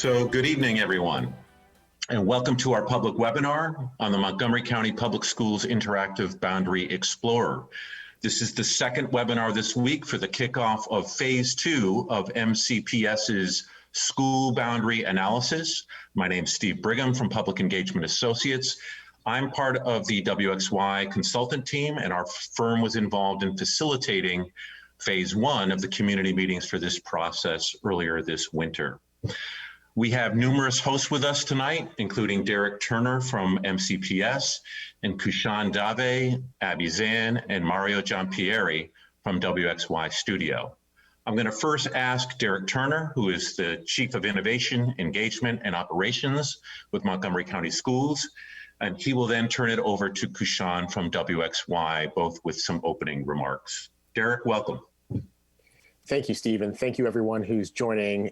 So good evening, everyone, and welcome to our public webinar on the Montgomery County Public Schools Interactive Boundary Explorer. This is the second webinar this week for the kickoff of Phase 2 of MCPS's School Boundary Analysis. My name's Steve Brigham from Public Engagement Associates. I'm part of the WXY consultant team, and our firm was involved in facilitating Phase 1 of the community meetings for this process earlier this winter. We have numerous hosts with us tonight, including Derek Turner from MCPS and Kushan Dave, Abby Zan, and Mario Giampieri from WXY Studio. I'm going to first ask Derek Turner, who is the Chief of Innovation, Engagement, and Operations with Montgomery County Schools, and he will then turn it over to Kushan from WXY, both with some opening remarks. Derek, welcome. Thank you, Steve, and thank you everyone who's joining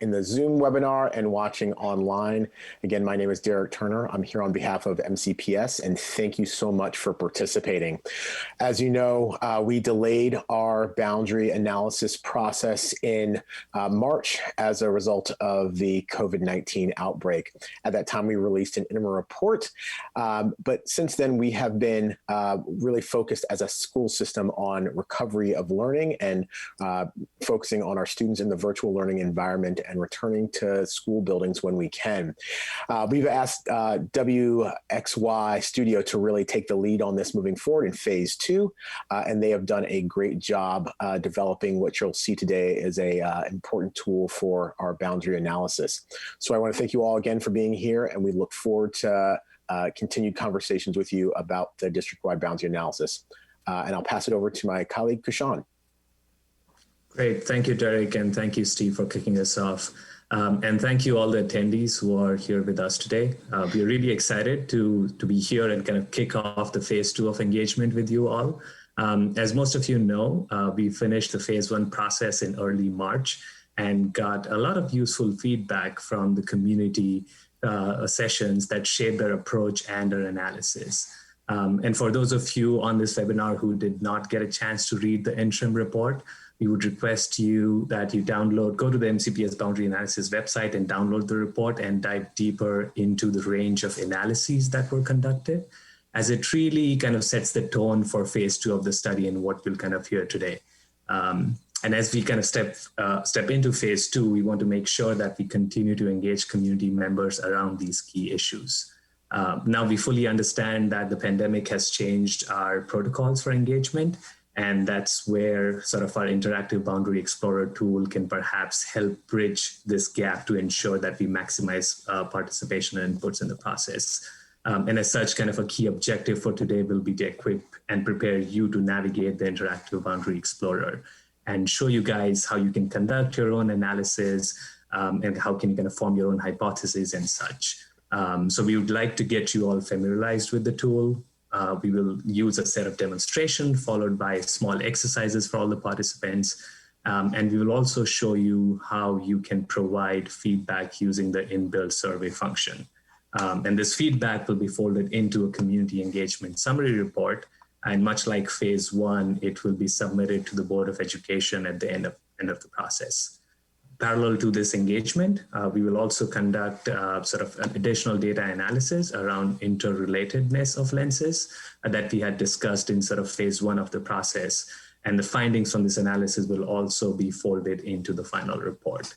in the Zoom webinar and watching online. Again, my name is Derek Turner. I'm here on behalf of MCPS, and thank you so much for participating. As you know, we delayed our boundary analysis process in March as a result of the COVID-19 outbreak. At that time, we released an interim report, but since then we have been really focused as a school system on recovery of learning and focusing on our students in the virtual learning environment and returning to school buildings when we can. We've asked WXY Studio to really take the lead on this moving forward in Phase 2, and they have done a great job developing what you'll see today is a important tool for our boundary analysis. So I want to thank you all again for being here, and we look forward to continued conversations with you about the district-wide boundary analysis. And I'll pass it over to my colleague, Kushan. Great. Thank you, Derek, and thank you, Steve, for kicking us off. And thank you all the attendees who are here with us today. We're really excited to be here and kind of kick off the Phase 2 of engagement with you all. As most of you know, we finished the Phase 1 process in early March and got a lot of useful feedback from the community sessions that shaped our approach and our analysis. And for those of you on this webinar who did not get a chance to read the interim report, we would request you that you go to the MCPS Boundary Analysis website and download the report and dive deeper into the range of analyses that were conducted, as it really kind of sets the tone for Phase 2 of the study and what we'll kind of hear today. And as we kind of step into Phase 2, we want to make sure that we continue to engage community members around these key issues. Now we fully understand that the pandemic has changed our protocols for engagement, and that's where sort of our interactive boundary explorer tool can perhaps help bridge this gap to ensure that we maximize participation and inputs in the process. And as such, kind of a key objective for today will be to equip and prepare you to navigate the interactive boundary explorer and show you guys how you can conduct your own analysis and how can you kind of form your own hypotheses and such. So we would like to get you all familiarized with the tool. We will use a set of demonstration followed by small exercises for all the participants. And we will also show you how you can provide feedback using the inbuilt survey function. And this feedback will be folded into a community engagement summary report. And much like Phase 1, it will be submitted to the Board of Education at the end of the process. Parallel to this engagement, we will also conduct sort of an additional data analysis around interrelatedness of lenses that we had discussed in sort of Phase 1 of the process. And the findings from this analysis will also be folded into the final report.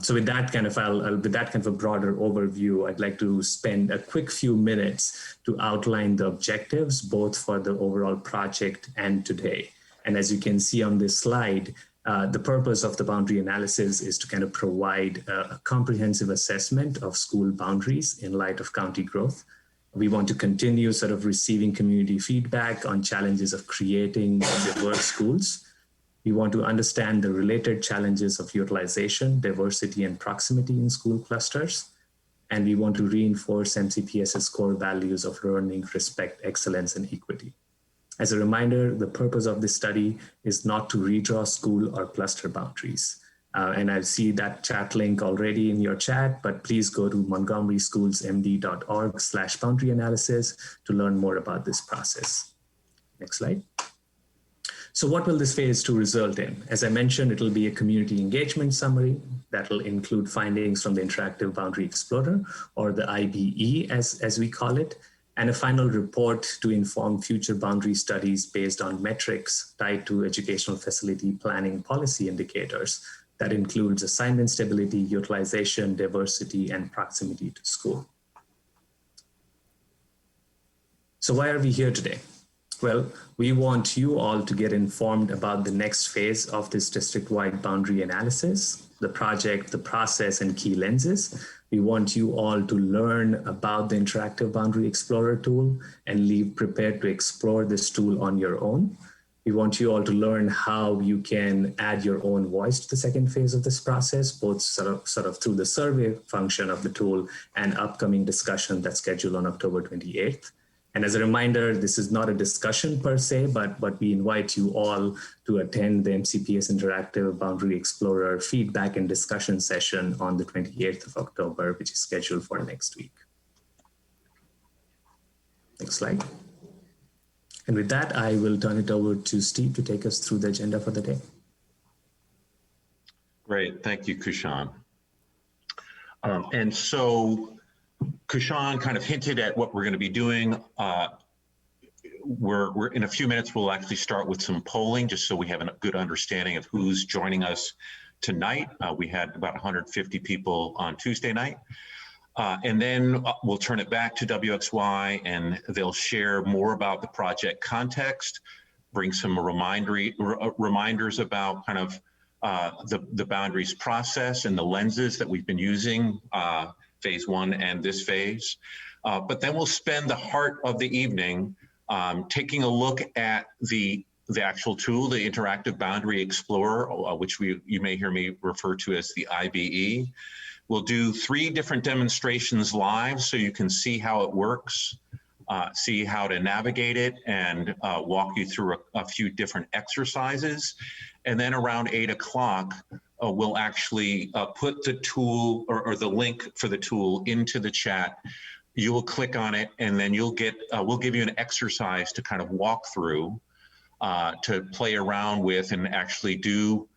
So with that kind of a broader overview, I'd like to spend a quick few minutes to outline the objectives, both for the overall project and today. And as you can see on this slide, the purpose of the boundary analysis is to kind of provide a comprehensive assessment of school boundaries in light of county growth. We want to continue sort of receiving community feedback on challenges of creating diverse schools. We want to understand the related challenges of utilization, diversity, and proximity in school clusters. And we want to reinforce MCPS's core values of learning, respect, excellence, and equity. As a reminder, the purpose of this study is not to redraw school or cluster boundaries. And I see that chat link already in your chat, but please go to montgomeryschoolsmd.org/boundary analysis to learn more about this process. Next slide. So what will this Phase 2 result in? As I mentioned, it will be a community engagement summary that will include findings from the Interactive Boundary Explorer, or the IBE as we call it, and a final report to inform future boundary studies based on metrics tied to educational facility planning policy indicators. That includes assignment stability, utilization, diversity, and proximity to school. So why are we here today? Well, we want you all to get informed about the next phase of this district-wide boundary analysis, the project, the process, and key lenses. We want you all to learn about the Interactive Boundary Explorer tool and leave prepared to explore this tool on your own. We want you all to learn how you can add your own voice to the second phase of this process, both sort of through the survey function of the tool and upcoming discussion that's scheduled on October 28th. And as a reminder, this is not a discussion per se, but we invite you all to attend the MCPS Interactive Boundary Explorer feedback and discussion session on the 28th of October, which is scheduled for next week. Next slide. And with that, I will turn it over to Steve to take us through the agenda for the day. Great, thank you, Kushan. And so, Kushan kind of hinted at what we're going to be doing. We're in a few minutes, we'll actually start with some polling just so we have a good understanding of who's joining us tonight. We had about 150 people on Tuesday night. And then we'll turn it back to WXY and they'll share more about the project context, bring some reminders about kind of the boundaries process and the lenses that we've been using phase one and this phase. But then we'll spend the heart of the evening taking a look at the actual tool, the Interactive Boundary Explorer, which you may hear me refer to as the IBE. We'll do 3 different demonstrations live so you can see how it works, see how to navigate it, and walk you through a few different exercises. And then around 8 o'clock, we'll actually put the tool or the link for the tool into the chat. You will click on it and then you'll get, we'll give you an exercise to kind of walk through, to play around with and actually do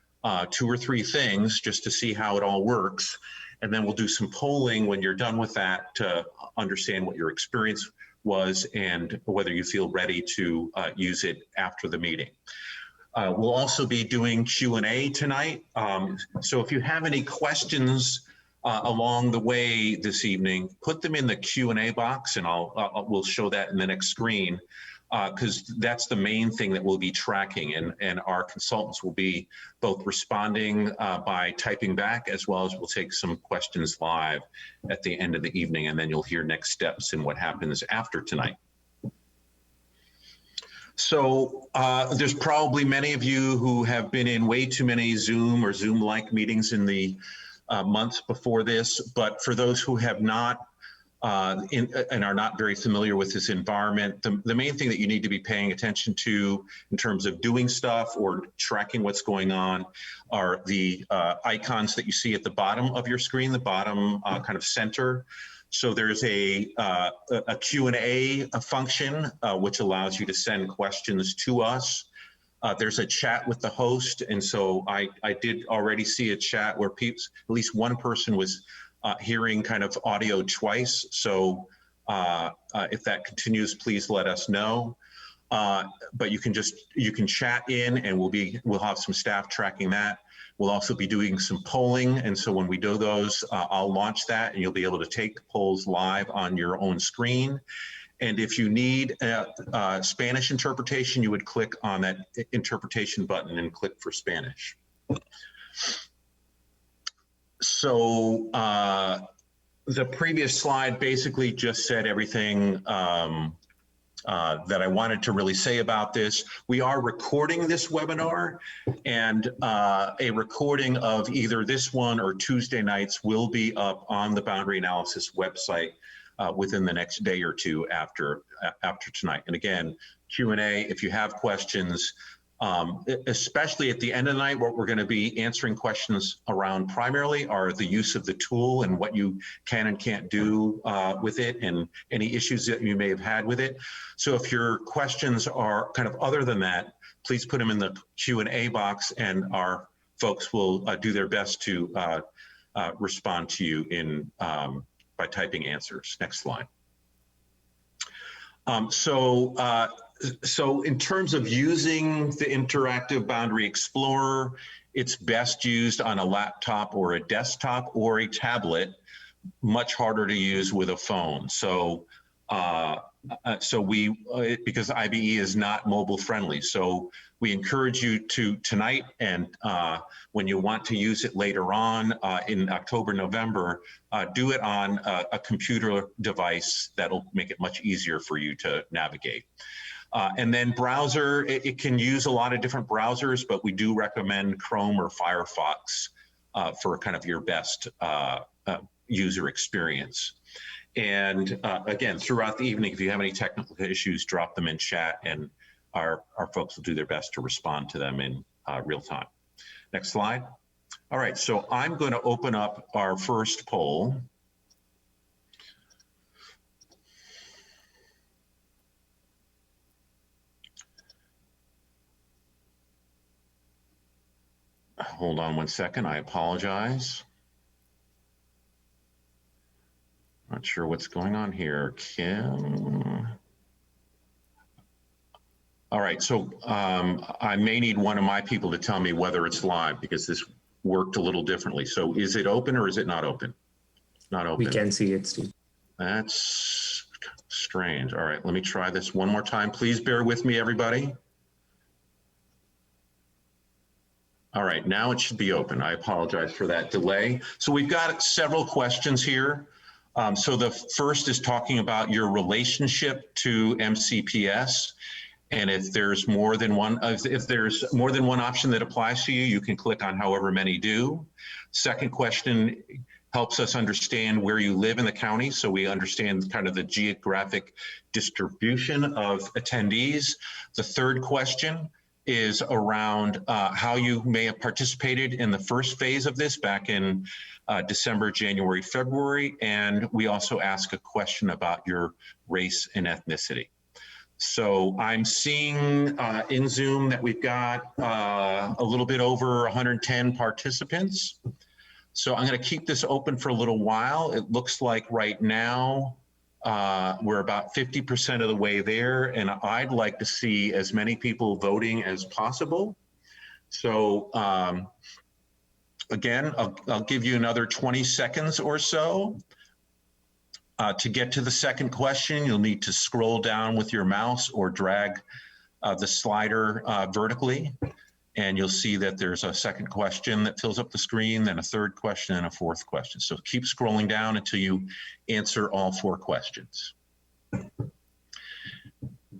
2 or 3 things just to see how it all works. And then we'll do some polling when you're done with that to understand what your experience was and whether you feel ready to use it after the meeting. We'll also be doing Q&A tonight. So if you have any questions along the way this evening, put them in the Q&A box and we'll show that in the next screen because that's the main thing that we'll be tracking, and our consultants will be both responding by typing back as well as we'll take some questions live at the end of the evening, and then you'll hear next steps and what happens after tonight. So there's probably many of you who have been in way too many Zoom or Zoom-like meetings in the months before this, but for those who have not and are not very familiar with this environment, the main thing that you need to be paying attention to in terms of doing stuff or tracking what's going on are the icons that you see at the bottom of your screen, the bottom kind of center. So there's a Q&A function which allows you to send questions to us. There's a chat with the host, and so I did already see a chat where at least one person was hearing kind of audio twice. So if that continues, please let us know. But you can chat in, and we'll have some staff tracking that. We'll also be doing some polling, and so when we do those, I'll launch that, and you'll be able to take polls live on your own screen. And if you need Spanish interpretation, you would click on that interpretation button and click for Spanish. So the previous slide basically just said everything that I wanted to really say about this. We are recording this webinar, and a recording of either this one or Tuesday nights will be up on the Boundary Analysis website within the next day or two after tonight. And again, Q&A, if you have questions, especially at the end of the night, what we're going to be answering questions around primarily are the use of the tool and what you can and can't do with it, and any issues that you may have had with it. So if your questions are kind of other than that, please put them in the Q&A box, and our folks will do their best to respond to you by typing answers. Next slide. So in terms of using the Interactive Boundary Explorer, it's best used on a laptop or a desktop or a tablet, much harder to use with a phone. So, because IBE is not mobile friendly. So we encourage you to tonight and when you want to use it later on in October, November, do it on a computer device that'll make it much easier for you to navigate. And then browser, it can use a lot of different browsers, but we do recommend Chrome or Firefox for kind of your best user experience. And again, throughout the evening, if you have any technical issues, drop them in chat and our folks will do their best to respond to them in real time. Next slide. All right, so I'm going to open up our first poll. Hold on one second, I apologize. Not sure what's going on here, Kim. All right, so I may need one of my people to tell me whether it's live because this worked a little differently. So is it open or is it not open? Not open. We can see it, Steve. That's strange. All right, let me try this one more time. Please bear with me, everybody. All right, now it should be open. I apologize for that delay. So we've got several questions here. So the first is talking about your relationship to MCPS. And if there's more than one, option that applies to you, you can click on however many do. Second question helps us understand where you live in the county, so we understand kind of the geographic distribution of attendees. The third question is around how you may have participated in the first phase of this back in December, January, February. And we also ask a question about your race and ethnicity. So I'm seeing in Zoom that we've got a little bit over 110 participants. So I'm going to keep this open for a little while. It looks like right now we're about 50% of the way there, and I'd like to see as many people voting as possible. So again, I'll give you another 20 seconds or so. To get to the second question, you'll need to scroll down with your mouse or drag the slider vertically, and you'll see that there's a second question that fills up the screen, then a third question, and a fourth question. So keep scrolling down until you answer all 4 questions.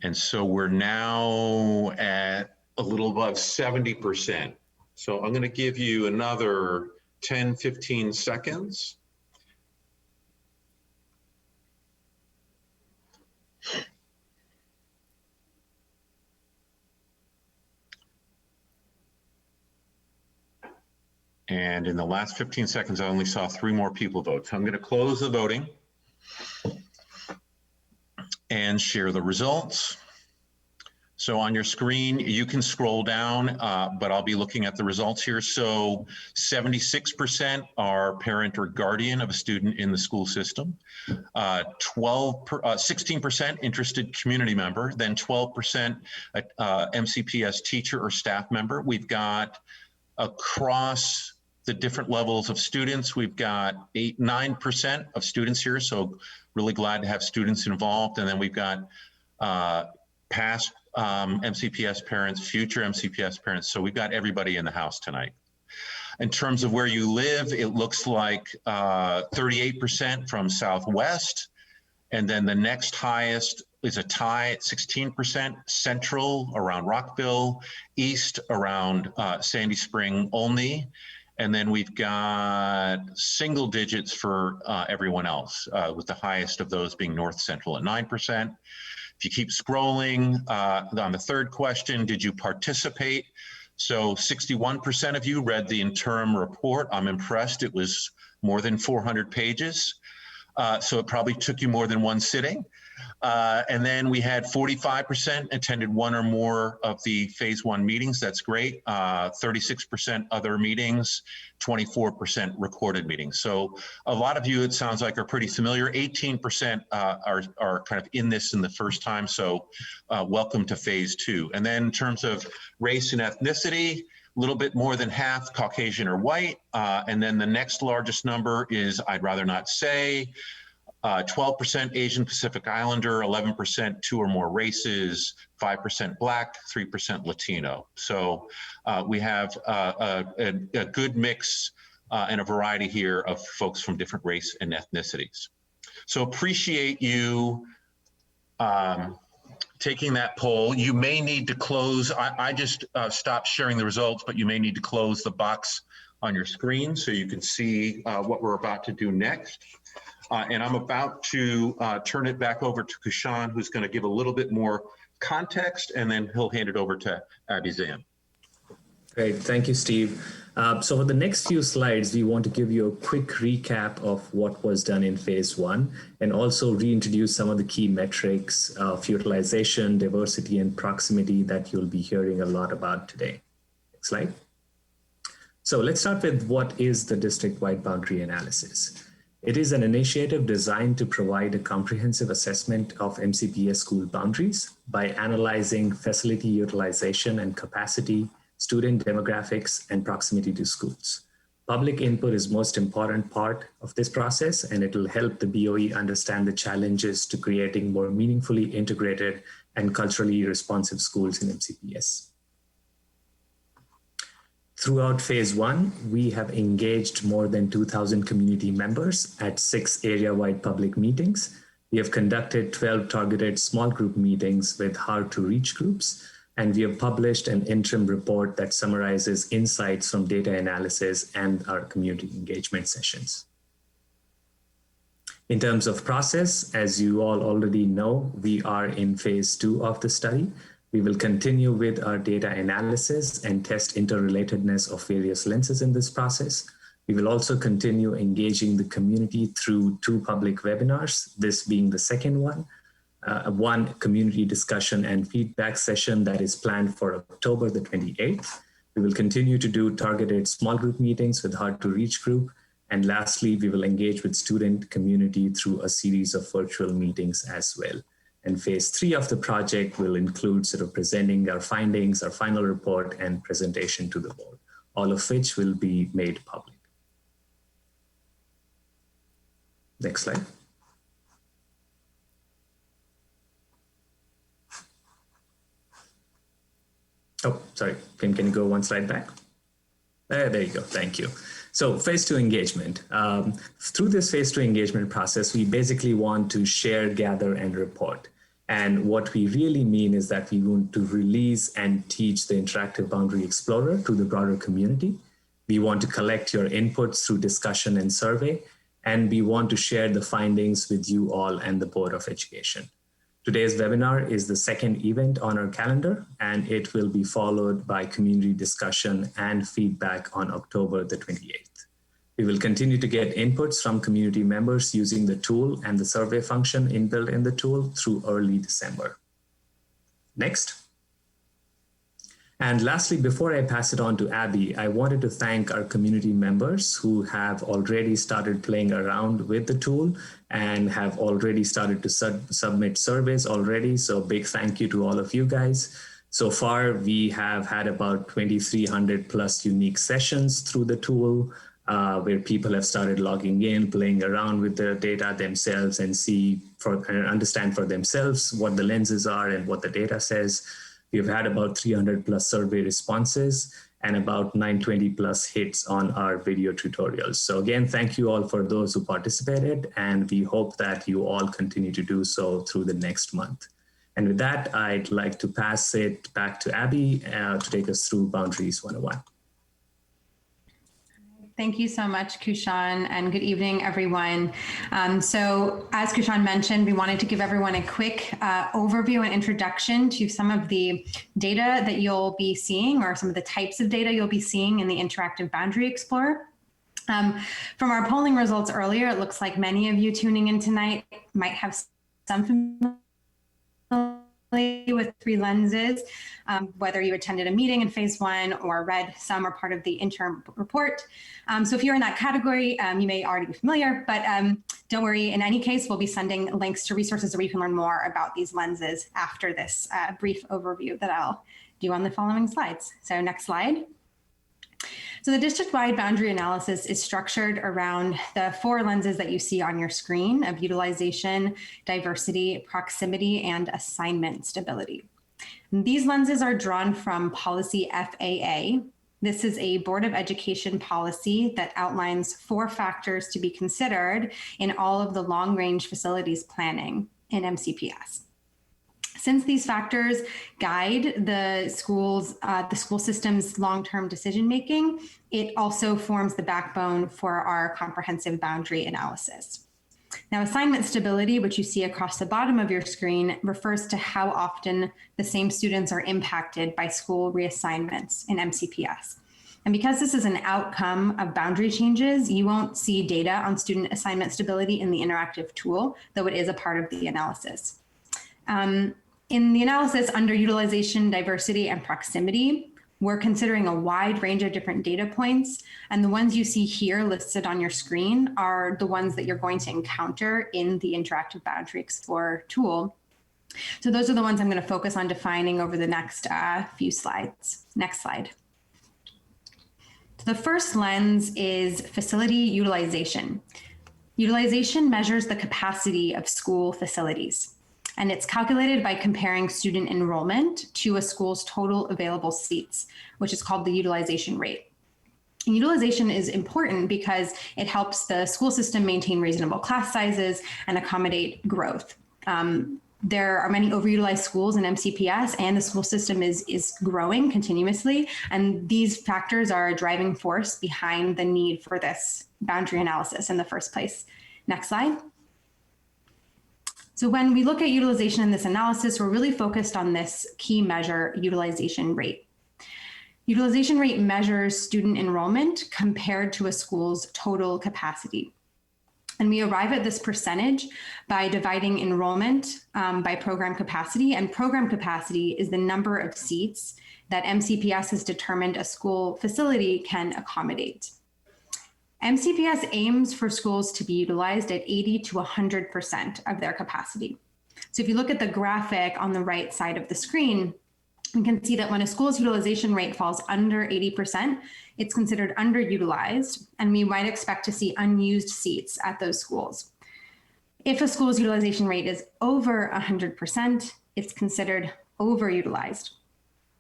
And so we're now at a little above 70%. So I'm going to give you another 10, 15 seconds. And in the last 15 seconds, I only saw 3 more people vote. So I'm going to close the voting and share the results. So on your screen, you can scroll down, but I'll be looking at the results here. So 76% are parent or guardian of a student in the school system, 16% interested community member, then 12% MCPS teacher or staff member. We've got across the different levels of students, we've got 9% of students here. So really glad to have students involved. And then we've got past MCPS parents, future MCPS parents. So we've got everybody in the house tonight. In terms of where you live, it looks like 38% from Southwest. And then the next highest is a tie at 16%, Central around Rockville, East around Sandy Spring only. And then we've got single digits for everyone else, with the highest of those being North Central at 9%. If you keep scrolling, on the third question, did you participate? So 61% of you read the interim report. I'm impressed. It was more than 400 pages. So it probably took you more than one sitting. And then we had 45% attended one or more of the phase 1 meetings. That's great. 36% other meetings, 24% recorded meetings. So a lot of you, it sounds like, are pretty familiar. 18% are kind of in this in the first time. So welcome to phase 2. And then in terms of race and ethnicity, a little bit more than half Caucasian or white. And then the next largest number is, I'd rather not say, 12% Asian Pacific Islander, 11% 2 or more races, 5% Black, 3% Latino. So we have a good mix and a variety here of folks from different race and ethnicities. So appreciate you taking that poll. You may need to close, I just stopped sharing the results, but you may need to close the box on your screen so you can see what we're about to do next. And I'm about to turn it back over to Kushan, who's going to give a little bit more context, and then he'll hand it over to Abby Zan. Great, thank you, Steve. So for the next few slides, we want to give you a quick recap of what was done in phase 1, and also reintroduce some of the key metrics of utilization, diversity, and proximity that you'll be hearing a lot about today. Next slide. So let's start with what is the district-wide boundary analysis. It is an initiative designed to provide a comprehensive assessment of MCPS school boundaries by analyzing facility utilization and capacity, student demographics, and proximity to schools. Public input is most important part of this process, and it will help the BOE understand the challenges to creating more meaningfully integrated and culturally responsive schools in MCPS. Throughout phase 1, we have engaged more than 2,000 community members at 6 area-wide public meetings. We have conducted 12 targeted small group meetings with hard-to-reach groups, and we have published an interim report that summarizes insights from data analysis and our community engagement sessions. In terms of process, as you all already know, we are in phase 2 of the study. We will continue with our data analysis and test interrelatedness of various lenses in this process. We will also continue engaging the community through 2 public webinars, this being the second one. One community discussion and feedback session that is planned for October the 28th. We will continue to do targeted small group meetings with hard-to-reach group. And lastly, we will engage with student community through a series of virtual meetings as well. And phase 3 of the project will include sort of presenting our findings, our final report, and presentation to the board, all of which will be made public. Next slide. Oh, sorry, can you go one slide back? There you go, thank you. So phase 2 engagement. Through this phase 2 engagement process, we basically want to share, gather, and report. And what we really mean is that we want to release and teach the Interactive Boundary Explorer to the broader community. We want to collect your inputs through discussion and survey, and we want to share the findings with you all and the Board of Education. Today's webinar is the second event on our calendar, and it will be followed by community discussion and feedback on October the 28th. We will continue to get inputs from community members using the tool and the survey function inbuilt in the tool through early December. Next. And lastly, before I pass it on to Abby, I wanted to thank our community members who have already started playing around with the tool and have already started to submit surveys already. So big thank you to all of you guys. So far, we have had about 2,300 plus unique sessions through the tool where people have started logging in, playing around with the data themselves and understand for themselves what the lenses are and what the data says. We've had about 300 plus survey responses and about 920 plus hits on our video tutorials. So again, thank you all for those who participated, and we hope that you all continue to do so through the next month. And with that, I'd like to pass it back to Abby to take us through Boundaries 101. Thank you so much, Kushan, and good evening, everyone. So as Kushan mentioned, we wanted to give everyone a quick overview and introduction to some of the data that you'll be seeing, or some of the types of data you'll be seeing in the Interactive Boundary Explorer. From our polling results earlier, it looks like many of you tuning in tonight might have some familiar with three lenses, whether you attended a meeting in phase one or read some or part of the interim report. So if you're in that category, you may already be familiar, but don't worry. In any case, we'll be sending links to resources where you can learn more about these lenses after this brief overview that I'll do on the following slides. So next slide. So the district-wide boundary analysis is structured around the four lenses that you see on your screen of utilization, diversity, proximity, and assignment stability. And these lenses are drawn from policy FAA. This is a Board of Education policy that outlines 4 factors to be considered in all of the long-range facilities planning in MCPS. Since these factors guide the school system's long-term decision-making, it also forms the backbone for our comprehensive boundary analysis. Now, assignment stability, which you see across the bottom of your screen, refers to how often the same students are impacted by school reassignments in MCPS. And because this is an outcome of boundary changes, you won't see data on student assignment stability in the interactive tool, though it is a part of the analysis. In the analysis under utilization, diversity, and proximity, we're considering a wide range of different data points, and the ones you see here listed on your screen are the ones that you're going to encounter in the Interactive Boundary Explorer tool. So those are the ones I'm going to focus on defining over the next few slides. Next slide. So the first lens is facility utilization. Utilization measures the capacity of school facilities, and it's calculated by comparing student enrollment to a school's total available seats, which is called the utilization rate. And utilization is important because it helps the school system maintain reasonable class sizes and accommodate growth. There are many overutilized schools in MCPS, and the school system is growing continuously, and these factors are a driving force behind the need for this boundary analysis in the first place. Next slide. So when we look at utilization in this analysis, we're really focused on this key measure, utilization rate. Utilization rate measures student enrollment compared to a school's total capacity. And we arrive at this percentage by dividing enrollment by program capacity, and program capacity is the number of seats that MCPS has determined a school facility can accommodate. MCPS aims for schools to be utilized at 80 to 100% of their capacity. So if you look at the graphic on the right side of the screen, you can see that when a school's utilization rate falls under 80%, it's considered underutilized, and we might expect to see unused seats at those schools. If a school's utilization rate is over 100%, it's considered overutilized.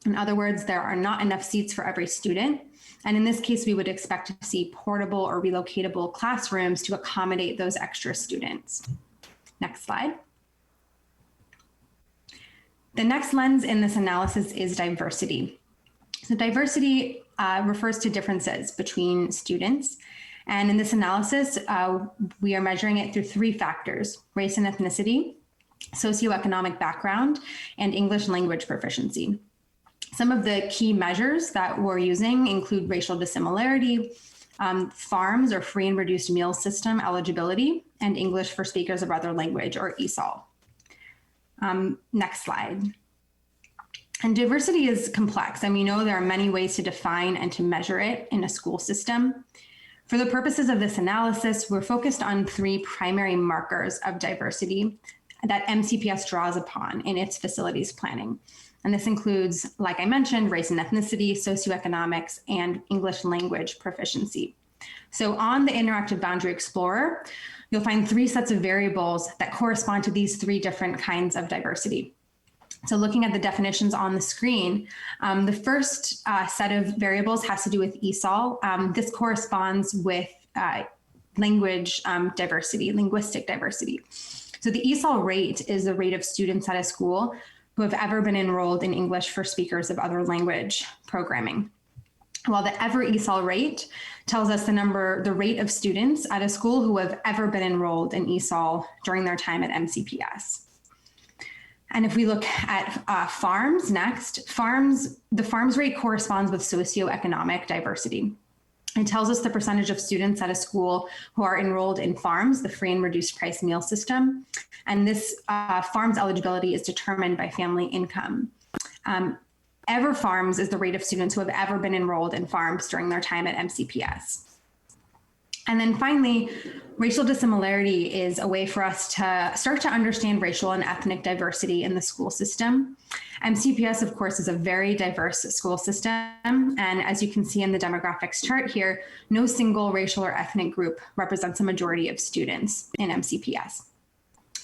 In other words, there are not enough seats for every student. And in this case, we would expect to see portable or relocatable classrooms to accommodate those extra students. Next slide. The next lens in this analysis is diversity. So diversity refers to differences between students. And in this analysis, we are measuring it through 3 factors: race and ethnicity, socioeconomic background, and English language proficiency. Some of the key measures that we're using include racial dissimilarity, FARMS or free and reduced meal system eligibility, and English for speakers of other language or ESOL. Next slide. And diversity is complex, and we know there are many ways to define and to measure it in a school system. For the purposes of this analysis, we're focused on 3 primary markers of diversity that MCPS draws upon in its facilities planning. And this includes, like I mentioned, race and ethnicity, socioeconomics, and English language proficiency. So on the Interactive Boundary Explorer, you'll find 3 sets of variables that correspond to these 3 different kinds of diversity. So looking at the definitions on the screen, the first set of variables has to do with ESOL. This corresponds with language diversity, linguistic diversity. So the ESOL rate is the rate of students at a school who have ever been enrolled in English for speakers of other language programming. While the ever ESOL rate tells us the rate of students at a school who have ever been enrolled in ESOL during their time at MCPS. And if we look at FARMS next, the FARMS rate corresponds with socioeconomic diversity. It tells us the percentage of students at a school who are enrolled in FARMS, the free and reduced price meal system. And this FARMS eligibility is determined by family income. Ever FARMS is the rate of students who have ever been enrolled in FARMS during their time at MCPS. And then finally, racial dissimilarity is a way for us to start to understand racial and ethnic diversity in the school system. MCPS, of course, is a very diverse school system. And as you can see in the demographics chart here, no single racial or ethnic group represents a majority of students in MCPS.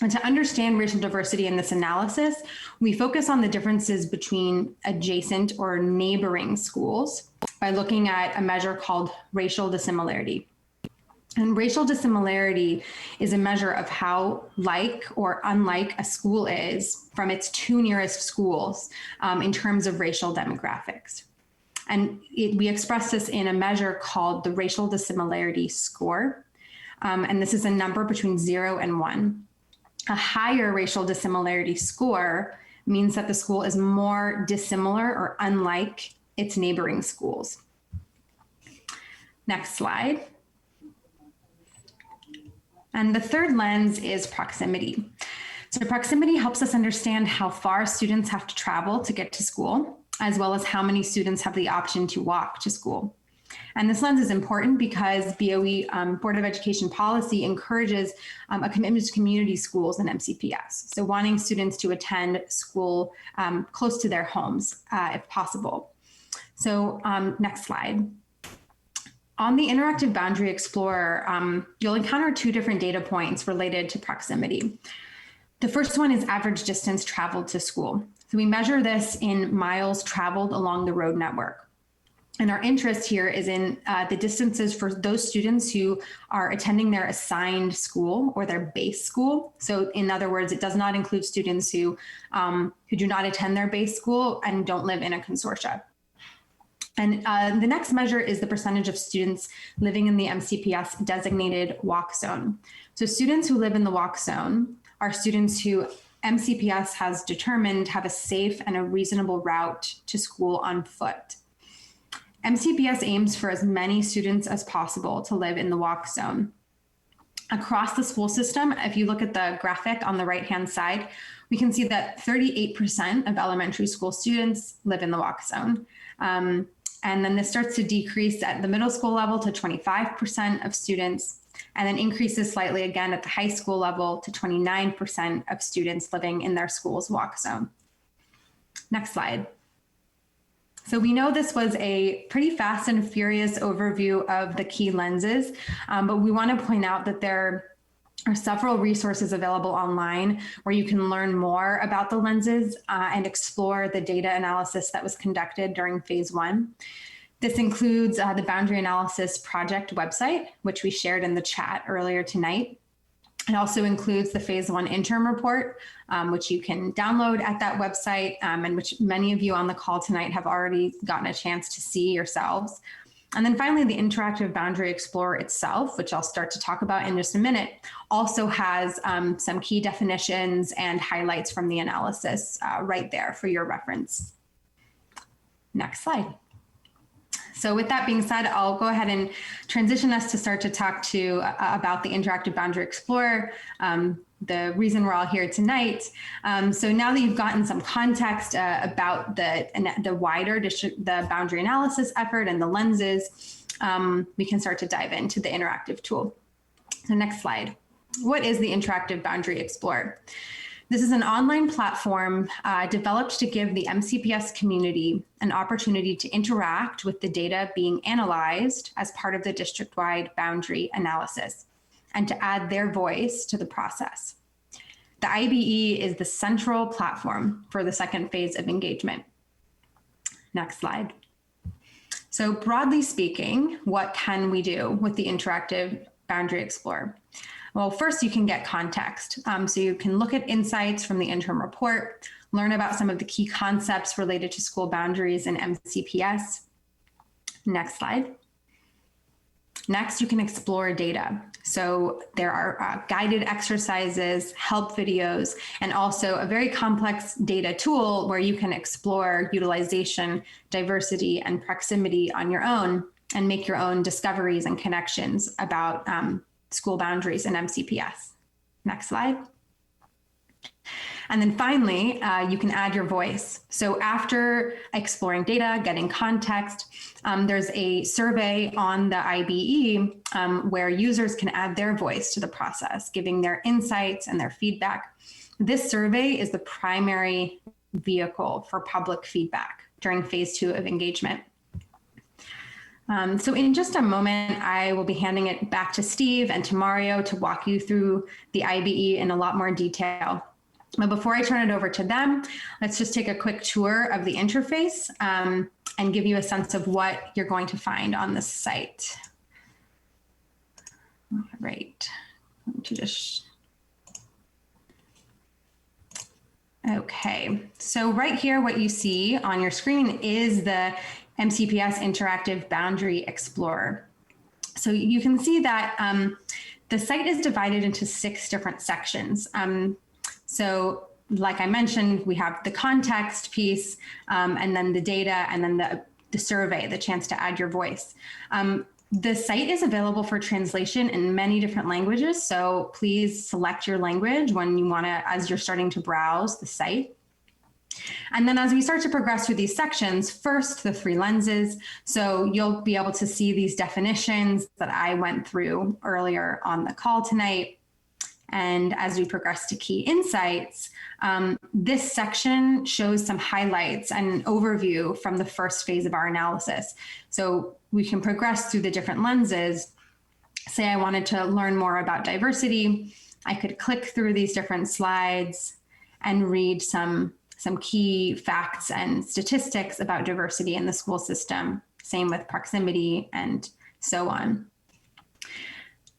And to understand racial diversity in this analysis, we focus on the differences between adjacent or neighboring schools by looking at a measure called racial dissimilarity. And racial dissimilarity is a measure of how like or unlike a school is from its two nearest schools in terms of racial demographics. And we express this in a measure called the racial dissimilarity score. And this is a number between 0 and 1. A higher racial dissimilarity score means that the school is more dissimilar or unlike its neighboring schools. Next slide. And the third lens is proximity. So proximity helps us understand how far students have to travel to get to school, as well as how many students have the option to walk to school. And this lens is important because BOE Board of Education policy encourages a commitment to community schools in MCPS. So wanting students to attend school close to their homes if possible. So next slide. On the Interactive Boundary Explorer, you'll encounter two different data points related to proximity. The first one is average distance traveled to school. So we measure this in miles traveled along the road network. And our interest here is in the distances for those students who are attending their assigned school or their base school. So in other words, it does not include students who do not attend their base school and don't live in a consortia. And the next measure is the percentage of students living in the MCPS designated walk zone. So students who live in the walk zone are students who MCPS has determined have a safe and a reasonable route to school on foot. MCPS aims for as many students as possible to live in the walk zone. Across the school system, if you look at the graphic on the right-hand side, we can see that 38% of elementary school students live in the walk zone. And then this starts to decrease at the middle school level to 25% of students, and then increases slightly again at the high school level to 29% of students living in their school's walk zone. Next slide. So we know this was a pretty fast and furious overview of the key lenses, but we want to point out that there are several resources available online where you can learn more about the lenses and explore the data analysis that was conducted during phase 1. This includes the Boundary Analysis Project website, which we shared in the chat earlier tonight. It also includes the phase 1 interim report, which you can download at that website and which many of you on the call tonight have already gotten a chance to see yourselves. And then finally, the Interactive Boundary Explorer itself, which I'll start to talk about in just a minute, also has some key definitions and highlights from the analysis right there for your reference. Next slide. So with that being said, I'll go ahead and transition us to start to talk about the Interactive Boundary Explorer, the reason we're all here tonight. So now that you've gotten some context about the wider the boundary analysis effort and the lenses, we can start to dive into the interactive tool. So next slide. What is the Interactive Boundary Explorer? This is an online platform developed to give the MCPS community an opportunity to interact with the data being analyzed as part of the district-wide boundary analysis and to add their voice to the process. The IBE is the central platform for the second phase of engagement. Next slide. So broadly speaking, what can we do with the Interactive Boundary Explorer? Well, first you can get context. So you can look at insights from the interim report, learn about some of the key concepts related to school boundaries in MCPS. Next slide. Next, you can explore data. So there are guided exercises, help videos, and also a very complex data tool where you can explore utilization, diversity, and proximity on your own and make your own discoveries and connections about school boundaries in MCPS. Next slide. And then finally, you can add your voice. So after exploring data, getting context, there's a survey on the IBE where users can add their voice to the process, giving their insights and their feedback. This survey is the primary vehicle for public feedback during phase 2 of engagement. So in just a moment, I will be handing it back to Steve and to Mario to walk you through the IBE in a lot more detail. But before I turn it over to them, let's just take a quick tour of the interface and give you a sense of what you're going to find on this site. All right, Okay, so right here, what you see on your screen is the MCPS Interactive Boundary Explorer. So you can see that the site is divided into 6 different sections. So like I mentioned, we have the context piece, and then the data, and then the survey, the chance to add your voice. The site is available for translation in many different languages, so please select your language when you want to, as you're starting to browse the site. And then as we start to progress through these sections, first the 3 lenses. So you'll be able to see these definitions that I went through earlier on the call tonight. And as we progress to key insights, this section shows some highlights and an overview from the first phase of our analysis. So we can progress through the different lenses. Say I wanted to learn more about diversity, I could click through these different slides and read some key facts and statistics about diversity in the school system. Same with proximity and so on.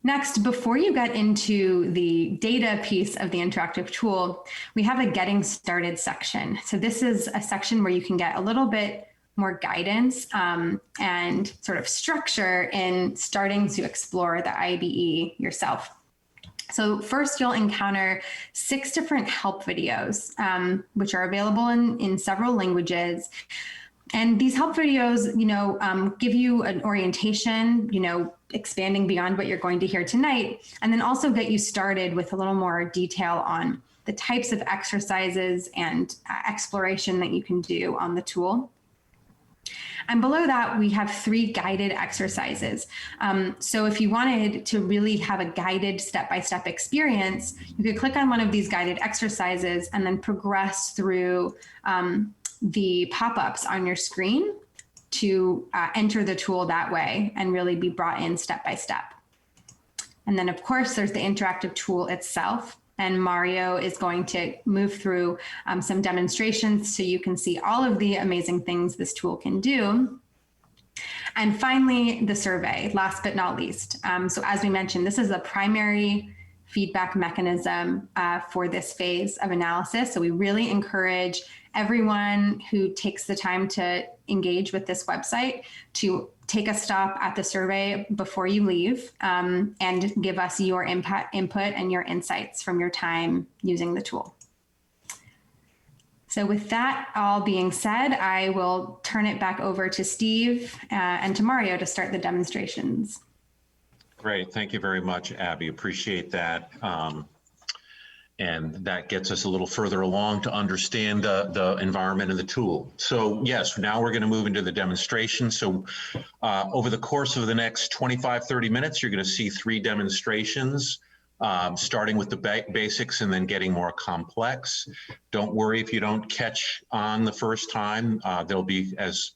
Next, before you get into the data piece of the interactive tool, we have a getting started section. So this is a section where you can get a little bit more guidance and sort of structure in starting to explore the IBE yourself. So first you'll encounter 6 different help videos, which are available in several languages. And these help videos, give you an orientation, expanding beyond what you're going to hear tonight, and then also get you started with a little more detail on the types of exercises and exploration that you can do on the tool. And below that, we have 3 guided exercises. So if you wanted to really have a guided step-by-step experience, you could click on one of these guided exercises and then progress through the pop-ups on your screen to enter the tool that way and really be brought in step-by-step. And then of course, there's the interactive tool itself. And Mario is going to move through some demonstrations so you can see all of the amazing things this tool can do. And finally, the survey, last but not least. So as we mentioned, this is the primary feedback mechanism for this phase of analysis. So we really encourage everyone who takes the time to engage with this website to take a stop at the survey before you leave and give us your input and your insights from your time using the tool. So with that all being said, I will turn it back over to Steve and to Mario to start the demonstrations. Great. Thank you very much, Abby. Appreciate that. And that gets us a little further along to understand the environment and the tool. So yes, now we're going to move into the demonstration. So over the course of the next 25, 30 minutes, you're going to see 3 demonstrations, starting with the basics and then getting more complex. Don't worry if you don't catch on the first time. There'll be, as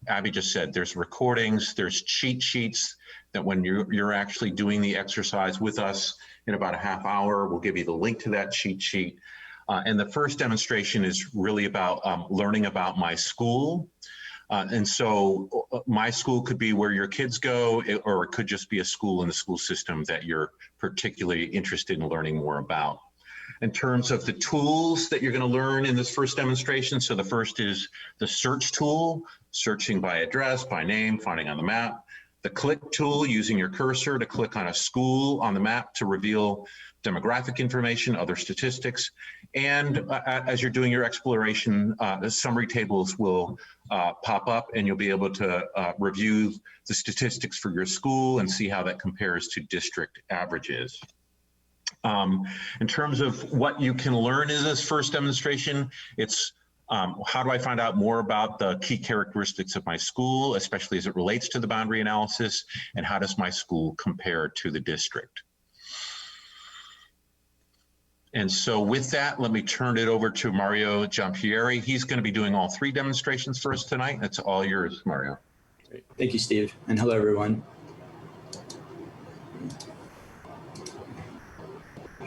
Abby just said, there's recordings, there's cheat sheets that when you're actually doing the exercise with us in about a half hour, we'll give you the link to that cheat sheet. And the first demonstration is really about learning about my school. And so my school could be where your kids go, or it could just be a school in the school system that you're particularly interested in learning more about. In terms of the tools that you're going to learn in this first demonstration, so the first is the search tool, searching by address, by name, finding on the map. the click tool, using your cursor to click on a school on the map to reveal demographic information, other statistics. And as you're doing your exploration, the summary tables will pop up and you'll be able to review the statistics for your school and see how that compares to district averages. In terms of what you can learn in this first demonstration, it's how do I find out more about the key characteristics of my school, especially as it relates to the boundary analysis, and how does my school compare to the district? And so with that, let me turn it over to Mario Giampieri. He's going to be doing all three demonstrations for us tonight. That's all yours, Mario. Great. Thank you, Steve, and hello, everyone.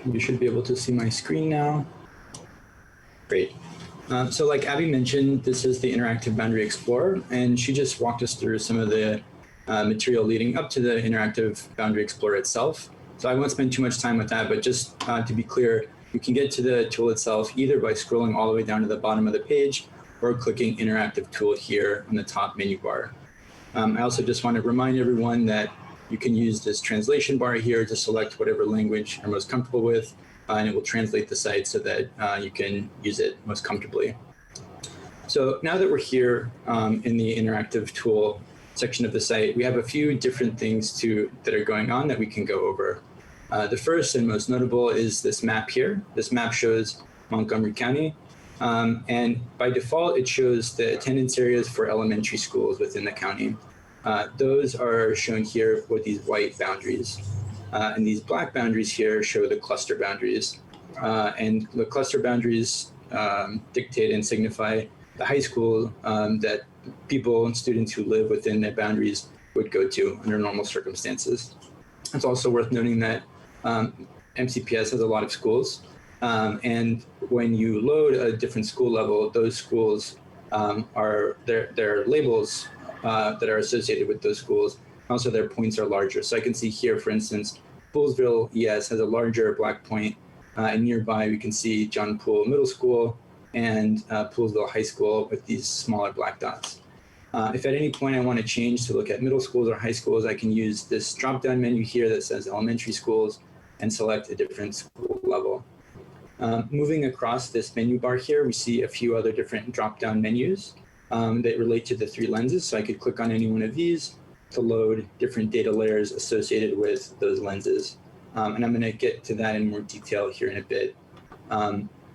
You should be able to see my screen now. Great. So like Abby mentioned, this is the Interactive Boundary Explorer, and she just walked us through some of the material leading up to the Interactive Boundary Explorer itself. So I won't spend too much time with that, but just to be clear, you can get to the tool itself either by scrolling all the way down to the bottom of the page or clicking Interactive Tool here on the top menu bar. I also just want to remind everyone that you can use this translation bar here to select whatever language you're most comfortable with, and it will translate the site so that you can use it most comfortably. So now that we're here in the interactive tool section of the site, we have a few different things that are going on that we can go over. The first and most notable is this map here. This map shows Montgomery County, and by default, it shows the attendance areas for elementary schools within the county. Those are shown here with these white boundaries. And these black boundaries here show the cluster boundaries. And the cluster boundaries dictate and signify the high school that people and students who live within their boundaries would go to under normal circumstances. It's also worth noting that MCPS has a lot of schools. And when you load a different school level, those schools are their labels that are associated with those schools. Also, their points are larger. So I can see here, for instance, Poolsville ES has a larger black point, and nearby we can see John Poole Middle School and Poolsville High School with these smaller black dots. If at any point I want to change to look at middle schools or high schools, I can use this drop-down menu here that says elementary schools and select a different school level. Moving across this menu bar here, we see a few other different drop-down menus that relate to the three lenses. So I could click on any one of these to load different data layers associated with those lenses. And I'm going to get to that in more detail here in a bit.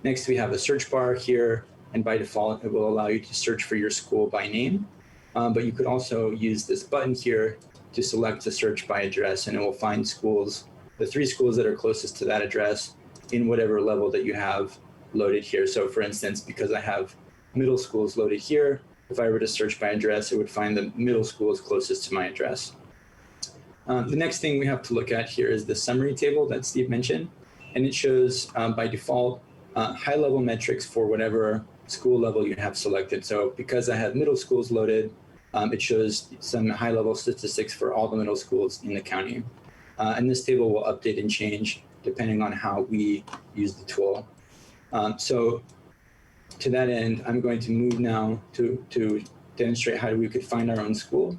Next, we have a search bar here, and by default, it will allow you to search for your school by name. But you could also use this button here to select the search by address, and it will find schools, the three schools that are closest to that address in whatever level that you have loaded here. So for instance, because I have middle schools loaded here, if I were to search by address, it would find the middle schools closest to my address. The next thing we have to look at here is the summary table that Steve mentioned, and it shows by default high-level metrics for whatever school level you have selected. So because I have middle schools loaded, it shows some high-level statistics for all the middle schools in the county. And this table will update and change depending on how we use the tool. So to that end, I'm going to move now to demonstrate how we could find our own school.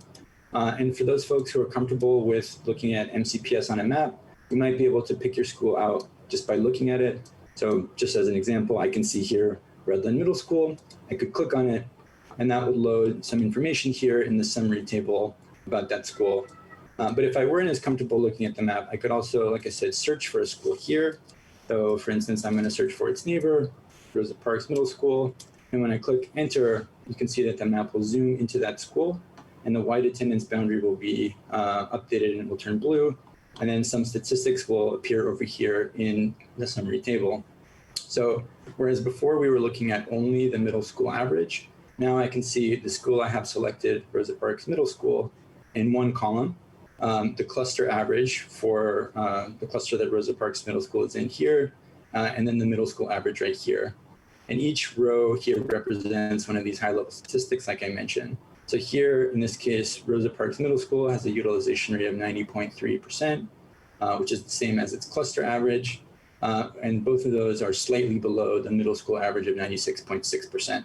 And for those folks who are comfortable with looking at MCPS on a map, you might be able to pick your school out just by looking at it. So just as an example, I can see here Redland Middle School. I could click on it, and that would load some information here in the summary table about that school. But if I weren't as comfortable looking at the map, I could also, like I said, search for a school here. So for instance, I'm going to search for its neighbor, Rosa Parks Middle School. And when I click enter, you can see that the map will zoom into that school, and the white attendance boundary will be updated and it will turn blue. And then some statistics will appear over here in the summary table. So whereas before we were looking at only the middle school average, now I can see the school I have selected, Rosa Parks Middle School, in one column, the cluster average for the cluster that Rosa Parks Middle School is in here, and then the middle school average right here. And each row here represents one of these high-level statistics like I mentioned. So here, in this case, Rosa Parks Middle School has a utilization rate of 90.3%, which is the same as its cluster average. And both of those are slightly below the middle school average of 96.6%.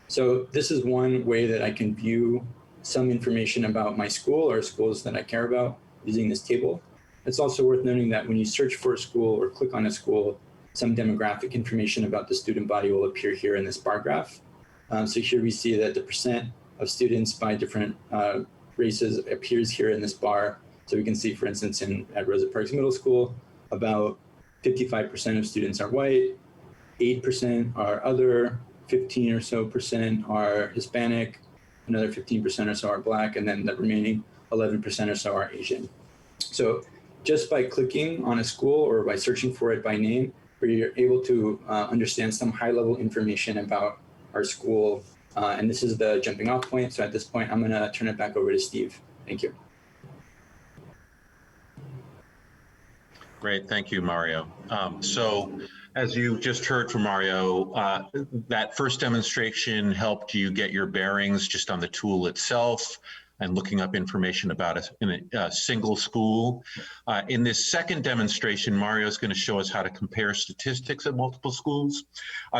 So this is one way that I can view some information about my school or schools that I care about using this table. It's also worth noting that when you search for a school or click on a school, some demographic information about the student body will appear here in this bar graph. So here we see that the percent of students by different races appears here in this bar. So we can see, for instance, at Rosa Parks Middle School, about 55% of students are white, 8% are other, 15 or so percent are Hispanic, another 15% or so are Black, and then the remaining 11% or so are Asian. So just by clicking on a school or by searching for it by name, you're able to understand some high-level information about our school. And this is the jumping off point. So at this point, I'm going to turn it back over to Steve. Thank you. Great, thank you, Mario. So as you just heard from Mario, that first demonstration helped you get your bearings just on the tool itself and looking up information about a single school. In this second demonstration, Mario is going to show us how to compare statistics at multiple schools.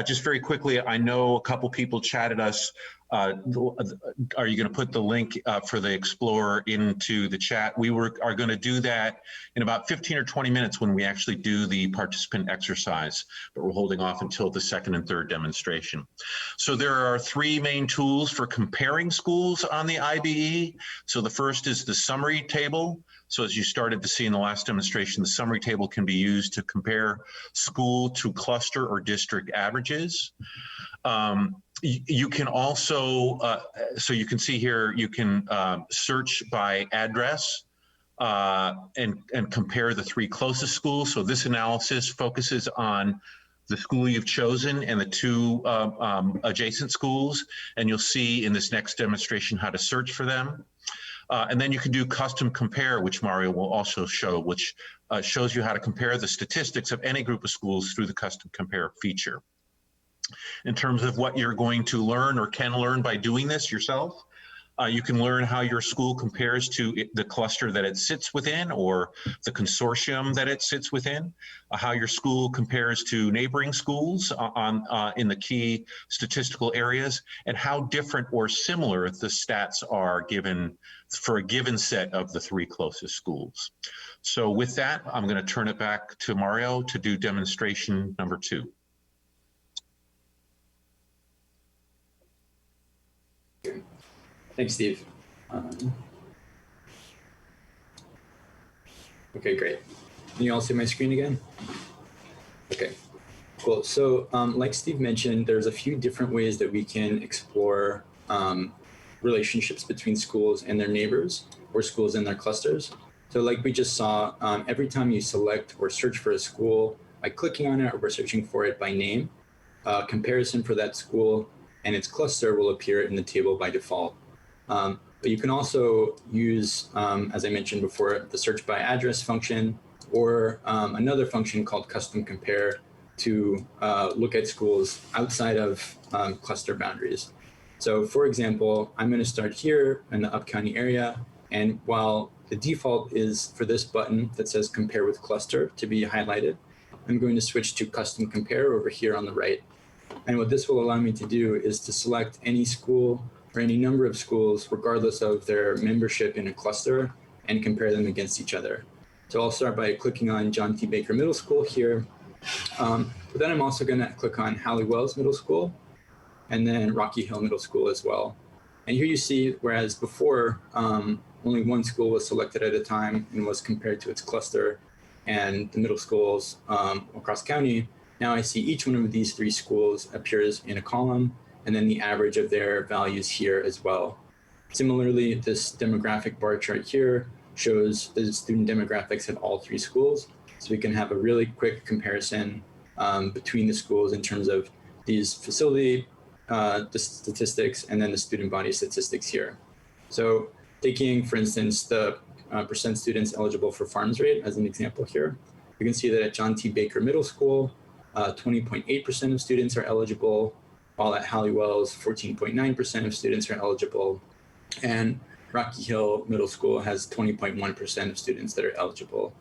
Just very quickly, I know a couple people chatted us. Are you going to put the link for the Explorer into the chat? We are going to do that in about 15 or 20 minutes when we actually do the participant exercise, but we're holding off until the second and third demonstration. So there are three main tools for comparing schools on the IBE. So the first is the summary table. So as you started to see in the last demonstration, the summary table can be used to compare school to cluster or district averages. You can also, so you can see here, you can search by address and compare the three closest schools. So this analysis focuses on the school you've chosen and the two adjacent schools. And you'll see in this next demonstration how to search for them. And then you can do custom compare, which Mario will also show, which shows you how to compare the statistics of any group of schools through the custom compare feature. In terms of what you're going to learn or can learn by doing this yourself, you can learn how your school compares to the cluster that it sits within or the consortium that it sits within, how your school compares to neighboring schools in the key statistical areas, and how different or similar the stats are given for a given set of the three closest schools. So with that, I'm going to turn it back to Mario to do demonstration number 2. Thanks, Steve. Okay, great. Can you all see my screen again? Okay, cool. So like Steve mentioned, there's a few different ways that we can explore relationships between schools and their neighbors or schools and their clusters. So like we just saw, every time you select or search for a school by clicking on it or by searching for it by name, comparison for that school and its cluster will appear in the table by default. But you can also use, as I mentioned before, the search by address function or another function called custom compare to look at schools outside of cluster boundaries. So for example, I'm going to start here in the Upcounty area. And while the default is for this button that says compare with cluster to be highlighted, I'm going to switch to custom compare over here on the right. And what this will allow me to do is to select any school or any number of schools, regardless of their membership in a cluster, and compare them against each other. So I'll start by clicking on John T. Baker Middle School here. But then I'm also going to click on Hallie Wells Middle School and then Rocky Hill Middle School as well. And here you see, whereas before only one school was selected at a time and was compared to its cluster and the middle schools across county, now I see each one of these three schools appears in a column and then the average of their values here as well. Similarly, this demographic bar chart here shows the student demographics at all three schools. So we can have a really quick comparison between the schools in terms of these facility the statistics and then the student body statistics here. So taking, for instance, the percent students eligible for farms rate as an example here, you can see that at John T. Baker Middle School, 20.8% of students are eligible, while at Hallie Wells, 14.9% of students are eligible, and Rocky Hill Middle School has 20.1% of students that are eligible.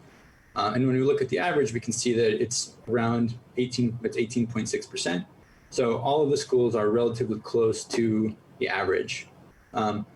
And when we look at the average, we can see that it's around 18.6%. So all of the schools are relatively close to the average.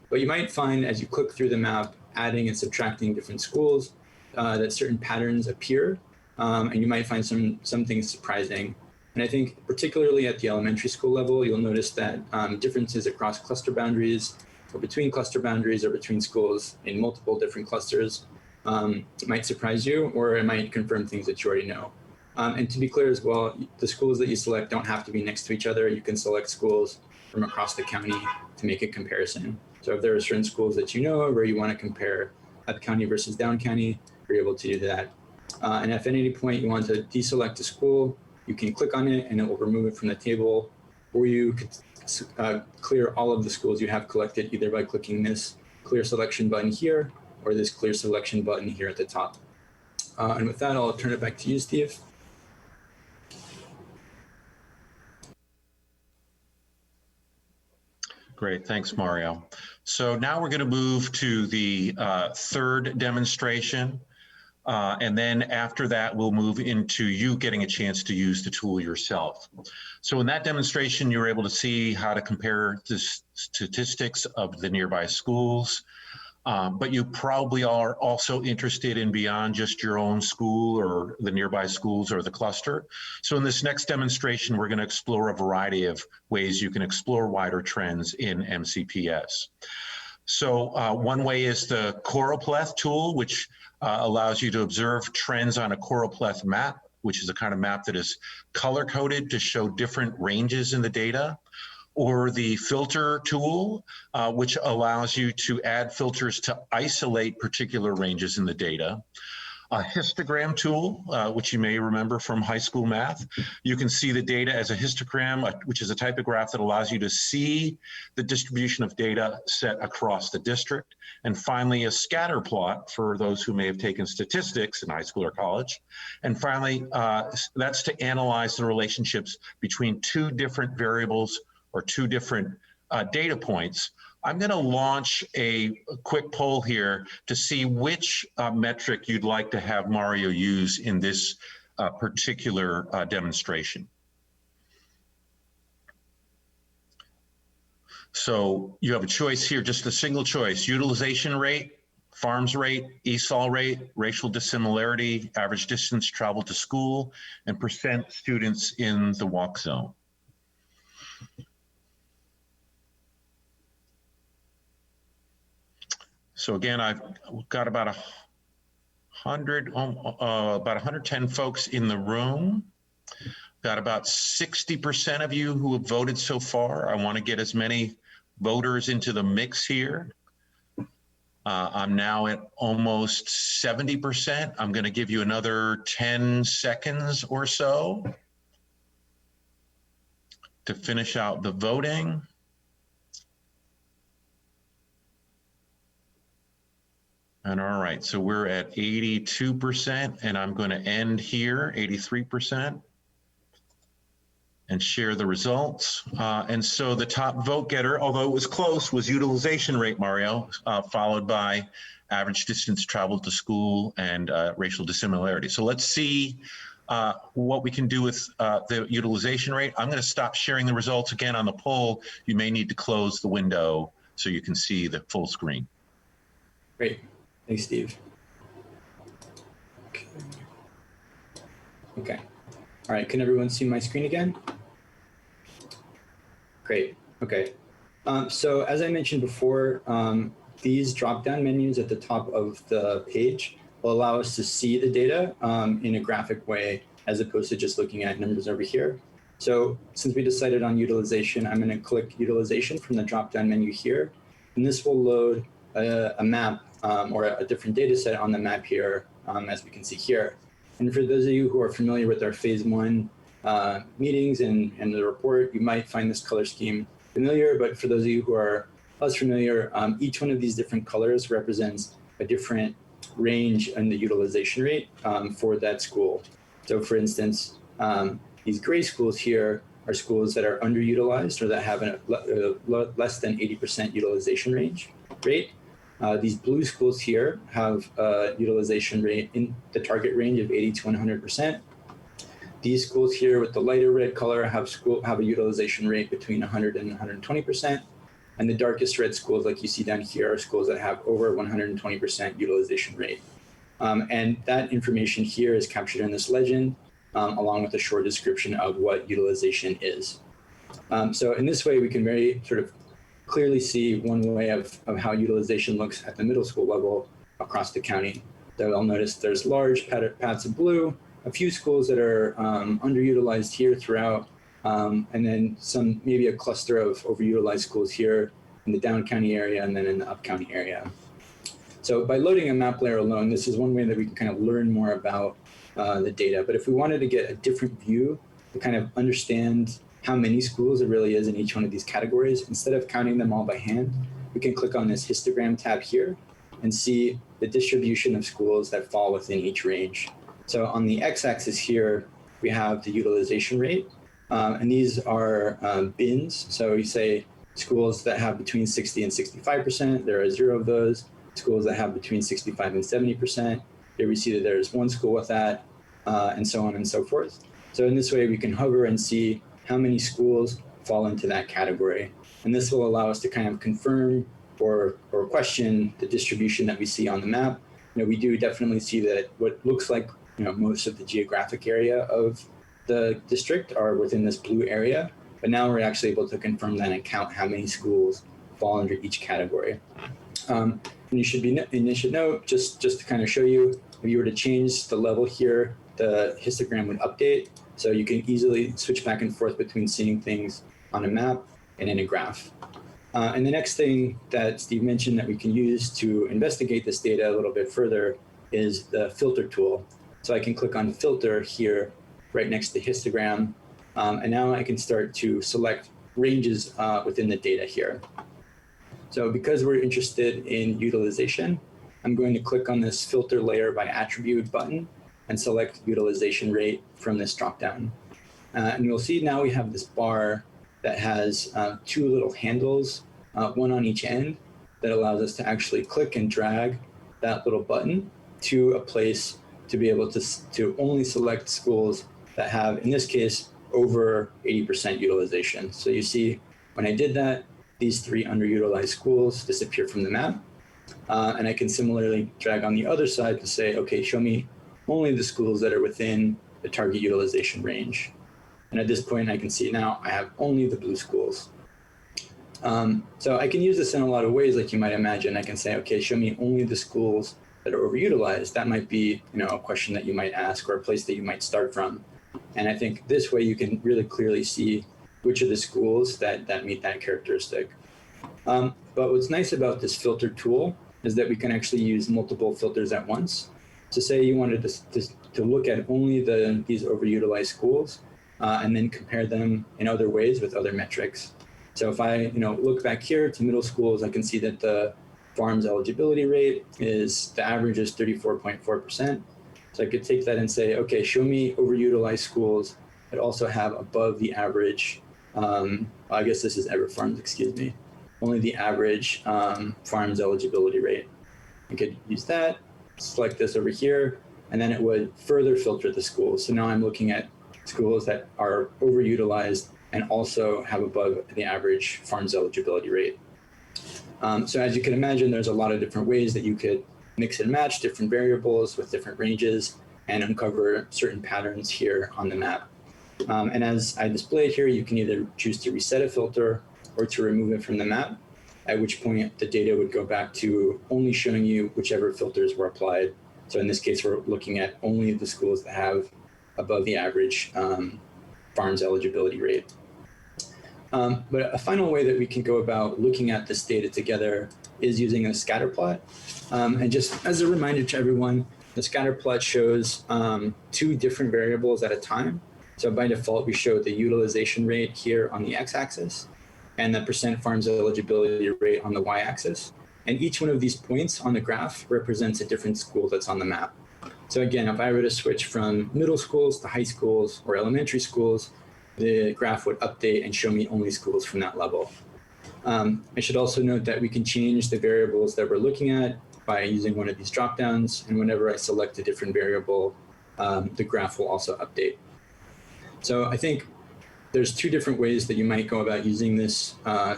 But you might find as you click through the map, adding and subtracting different schools, that certain patterns appear, and you might find some things surprising. And I think particularly at the elementary school level, you'll notice that differences across cluster boundaries or between cluster boundaries or between schools in multiple different clusters might surprise you, or it might confirm things that you already know. And to be clear as well, the schools that you select don't have to be next to each other. You can select schools from across the county to make a comparison. So if there are certain schools that you know where you want to compare up county versus down county, you're able to do that. And if at any point you want to deselect a school, you can click on it and it will remove it from the table, or you could clear all of the schools you have collected either by clicking this clear selection button here or this clear selection button here at the top. And with that, I'll turn it back to you, Steve. Great, thanks, Mario. So now we're going to move to the third demonstration. And then after that, we'll move into you getting a chance to use the tool yourself. So in that demonstration, you were able to see how to compare the statistics of the nearby schools. But you probably are also interested in beyond just your own school or the nearby schools or the cluster. So in this next demonstration, we're going to explore a variety of ways you can explore wider trends in MCPS. So one way is the choropleth tool, which allows you to observe trends on a choropleth map, which is a kind of map that is color-coded to show different ranges in the data. Or the filter tool, which allows you to add filters to isolate particular ranges in the data. A histogram tool, which you may remember from high school math. You can see the data as a histogram, which is a type of graph that allows you to see the distribution of data set across the district. And finally, a scatter plot for those who may have taken statistics in high school or college. And finally, that's to analyze the relationships between two different variables or two different data points. I'm going to launch a quick poll here to see which metric you'd like to have Mario use in this particular demonstration. So you have a choice here, just a single choice: utilization rate, farms rate, ESOL rate, racial dissimilarity, average distance traveled to school, and percent students in the walk zone. So again, I've got about 110 folks in the room. Got about 60% of you who have voted so far. I want to get as many voters into the mix here. I'm now at almost 70%. I'm going to give you another 10 seconds or so to finish out the voting. And all right, so we're at 82%, and I'm going to end here, 83%, and share the results. And so the top vote getter, although it was close, was utilization rate, Mario, followed by average distance traveled to school and racial dissimilarity. So let's see what we can do with the utilization rate. I'm going to stop sharing the results again on the poll. You may need to close the window so you can see the full screen. Great. Thanks, Steve. Okay. All right. Can everyone see my screen again? Great. Okay. So as I mentioned before, these drop-down menus at the top of the page will allow us to see the data in a graphic way, as opposed to just looking at numbers over here. So since we decided on utilization, I'm going to click utilization from the drop-down menu here, and this will load a map or a different data set on the map here, as we can see here. And for those of you who are familiar with our phase 1 meetings and the report, you might find this color scheme familiar, but for those of you who are less familiar, each one of these different colors represents a different range in the utilization rate for that school. So for instance, these gray schools here are schools that are underutilized or that have a less than 80% utilization rate. These blue schools here have a utilization rate in the target range of 80 to 100%. These schools here with the lighter red color have a utilization rate between 100 and 120%. And the darkest red schools, like you see down here, are schools that have over 120% utilization rate. And that information here is captured in this legend, along with a short description of what utilization is. So in this way, we can very sort of clearly see one way of how utilization looks at the middle school level across the county. So I'll notice there's large pads of blue, a few schools that are underutilized here throughout, and then some, maybe a cluster of overutilized schools here in the down county area and then in the up county area. So by loading a map layer alone, this is one way that we can kind of learn more about the data. But if we wanted to get a different view to kind of understand how many schools there really is in each one of these categories, instead of counting them all by hand, we can click on this histogram tab here and see the distribution of schools that fall within each range. So on the x-axis here, we have the utilization rate, and these are bins. So we say schools that have between 60 and 65%, there are 0 of those. Schools that have between 65 and 70%, here we see that there's 1 school with that, and so on and so forth. So in this way, we can hover and see how many schools fall into that category. And this will allow us to kind of confirm or question the distribution that we see on the map. We do definitely see that what looks like most of the geographic area of the district are within this blue area, but now we're actually able to confirm that and count how many schools fall under each category. And you should note, just to kind of show you, if you were to change the level here, the histogram would update. So you can easily switch back and forth between seeing things on a map and in a graph. And the next thing that Steve mentioned that we can use to investigate this data a little bit further is the filter tool. So I can click on filter here, right next to histogram. And now I can start to select ranges within the data here. So because we're interested in utilization, I'm going to click on this filter layer by attribute button and select utilization rate from this dropdown. And you'll see now we have this bar that has 2 little handles, one on each end, that allows us to actually click and drag that little button to a place to be able to only select schools that have, in this case, over 80% utilization. So you see when I did that, these 3 underutilized schools disappear from the map. And I can similarly drag on the other side to say, okay, show me only the schools that are within the target utilization range. And at this point, I can see now I have only the blue schools. So I can use this in a lot of ways, like you might imagine. I can say, okay, show me only the schools that are overutilized. That might be, a question that you might ask or a place that you might start from. And I think this way you can really clearly see which of the schools that meet that characteristic. But what's nice about this filter tool is that we can actually use multiple filters at once. So say you wanted to look at only these overutilized schools and then compare them in other ways with other metrics. So if I look back here to middle schools, I can see that the farm's eligibility rate the average is 34.4%. So I could take that and say, okay, show me overutilized schools that also have above the average, I guess this is ever farms, excuse me, only the average farm's eligibility rate. I could use that, select this over here, and then it would further filter the schools. So now I'm looking at schools that are overutilized and also have above the average farm's eligibility rate. So as you can imagine, there's a lot of different ways that you could mix and match different variables with different ranges and uncover certain patterns here on the map. And as I displayed here, you can either choose to reset a filter or to remove it from the map, at which point the data would go back to only showing you whichever filters were applied. So in this case, we're looking at only the schools that have above the average farm's eligibility rate. But a final way that we can go about looking at this data together is using a scatter plot. And just as a reminder to everyone, the scatter plot shows 2 different variables at a time. So by default, we show the utilization rate here on the x-axis and the percent farm's eligibility rate on the y-axis. And each one of these points on the graph represents a different school that's on the map. So again, if I were to switch from middle schools to high schools or elementary schools, the graph would update and show me only schools from that level. I should also note that we can change the variables that we're looking at by using one of these dropdowns. And whenever I select a different variable, the graph will also update. So I think there's 2 different ways that you might go about using this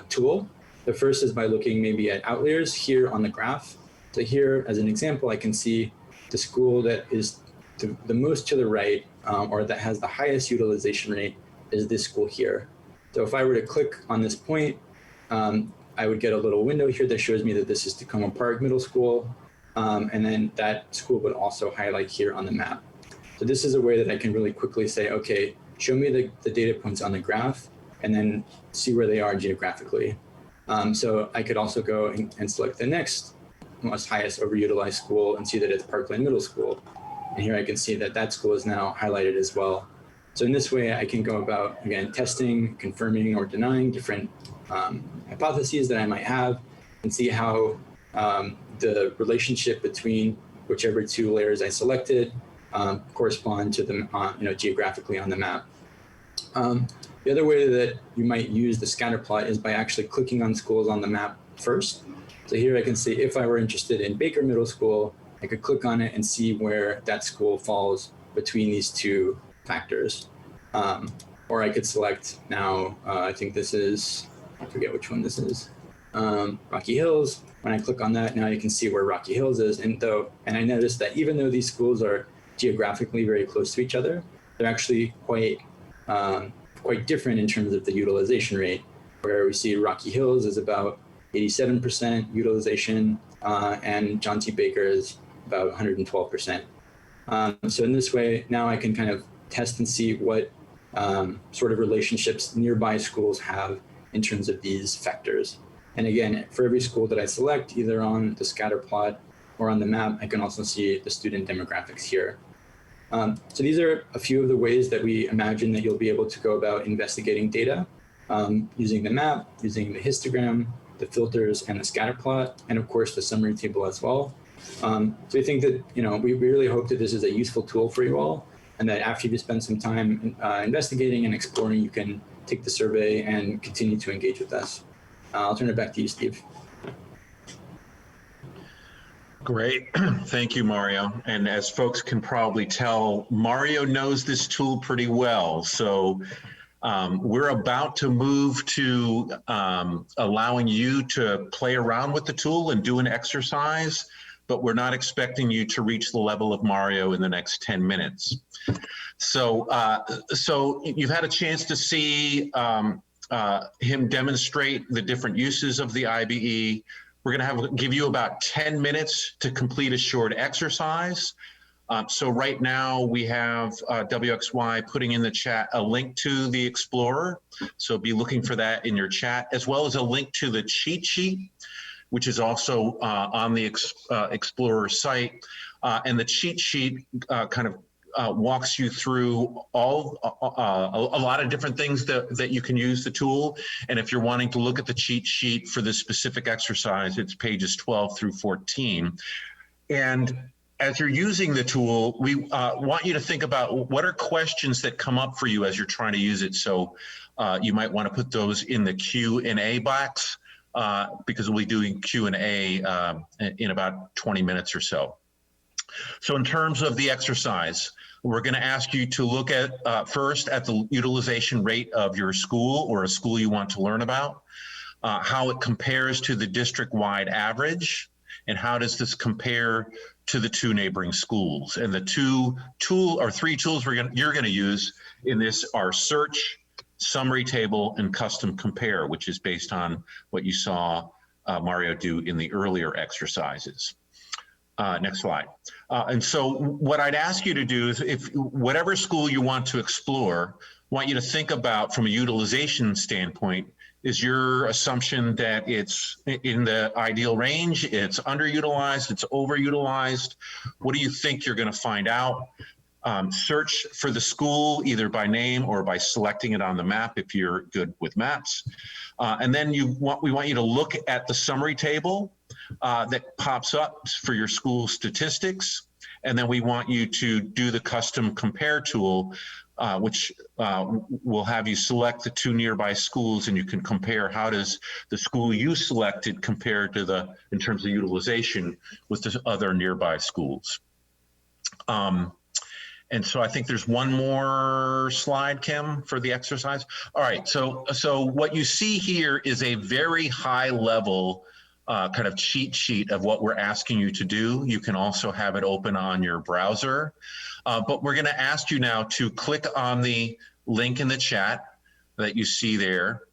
tool. The first is by looking maybe at outliers here on the graph. So here, as an example, I can see the school that is the most to the right, or that has the highest utilization rate, is this school here. So if I were to click on this point, I would get a little window here that shows me that this is Tacoma Park Middle School, and then that school would also highlight here on the map. So this is a way that I can really quickly say, okay, show me the data points on the graph, and then see where they are geographically. So I could also go and select the next most highest overutilized school and see that it's Parkland Middle School. And here I can see that that school is now highlighted as well. So in this way, I can go about, again, testing, confirming, or denying different hypotheses that I might have, and see how the relationship between whichever two layers I selected correspond to them, geographically on the map. The other way that you might use the scatter plot is by actually clicking on schools on the map first. So here I can see if I were interested in Baker Middle School, I could click on it and see where that school falls between these two factors. Or I could select now, I think this is, I forget which one this is, Rocky Hills. When I click on that, now you can see where Rocky Hills is. And I noticed that even though these schools are geographically very close to each other, they're actually quite different in terms of the utilization rate, where we see Rocky Hills is about 87% utilization, and John T. Baker is about 112%. So in this way, now I can kind of test and see what sort of relationships nearby schools have in terms of these factors. And again, for every school that I select, either on the scatter plot or on the map, I can also see the student demographics here. So these are a few of the ways that we imagine that you'll be able to go about investigating data, using the map, using the histogram, the filters, and the scatter plot, and of course the summary table as well. So I think that, we really hope that this is a useful tool for you all, and that after you spend some time investigating and exploring, you can take the survey and continue to engage with us. I'll turn it back to you, Steve. Great. Thank you, Mario. And as folks can probably tell, Mario knows this tool pretty well. So we're about to move to allowing you to play around with the tool and do an exercise, but we're not expecting you to reach the level of Mario in the next 10 minutes. So you've had a chance to see him demonstrate the different uses of the IBE. We're going to give you about 10 minutes to complete a short exercise. So right now we have WXY putting in the chat a link to the Explorer. So be looking for that in your chat, as well as a link to the cheat sheet, which is also on the Explorer site. And the cheat sheet kind of walks you through a lot of different things that you can use the tool. And if you're wanting to look at the cheat sheet for this specific exercise, it's pages 12 through 14. And as you're using the tool, we want you to think about what are questions that come up for you as you're trying to use it. So you might want to put those in the Q&A box because we'll be doing Q&A in about 20 minutes or so. So in terms of the exercise, we're going to ask you to look at first at the utilization rate of your school or a school you want to learn about, how it compares to the district-wide average, and how does this compare to the two neighboring schools. And the three tools you're going to use in this are search, summary table, and custom compare, which is based on what you saw Mario do in the earlier exercises. Next slide. And so what I'd ask you to do is, if whatever school you want to explore, want you to think about from a utilization standpoint, is your assumption that it's in the ideal range, it's underutilized, it's overutilized? What do you think you're going to find out? Search for the school either by name or by selecting it on the map if you're good with maps. And then we want you to look at the summary table that pops up for your school statistics. And then we want you to do the custom compare tool, which will have you select the two nearby schools, and you can compare how does the school you selected compare to in terms of utilization with the other nearby schools. And so I think there's one more slide, Kim, for the exercise. All right, so what you see here is a very high level kind of cheat sheet of what we're asking you to do. You can also have it open on your browser, but we're gonna ask you now to click on the link in the chat that you see there,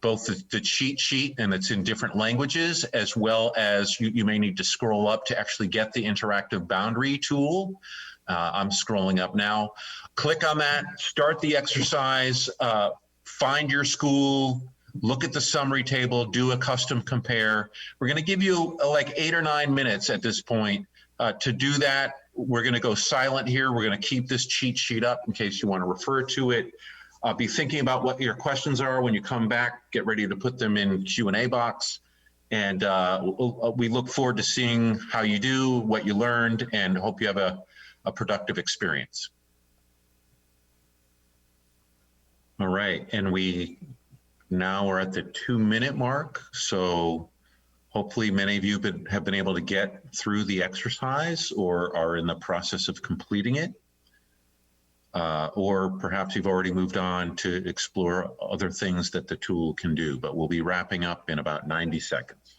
both the cheat sheet, and it's in different languages, as well as you may need to scroll up to actually get the interactive boundary tool. I'm scrolling up now. Click on that, start the exercise, find your school, look at the summary table, do a custom compare. We're gonna give you like 8 or 9 minutes at this point to do that. We're gonna go silent here. We're gonna keep this cheat sheet up in case you wanna refer to it. Be thinking about what your questions are when you come back. Get ready to put them in Q&A box. And we look forward to seeing how you do, what you learned, and hope you have a productive experience. All right, and now we're at the 2-minute mark. So hopefully many of you have been able to get through the exercise or are in the process of completing it. Or perhaps you've already moved on to explore other things that the tool can do, but we'll be wrapping up in about 90 seconds.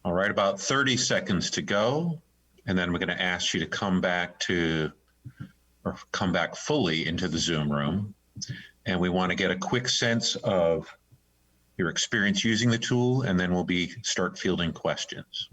All right, about 30 seconds to go. And then we're going to ask you to come back fully into the Zoom room. And we want to get a quick sense of your experience using the tool, and then we'll start fielding questions.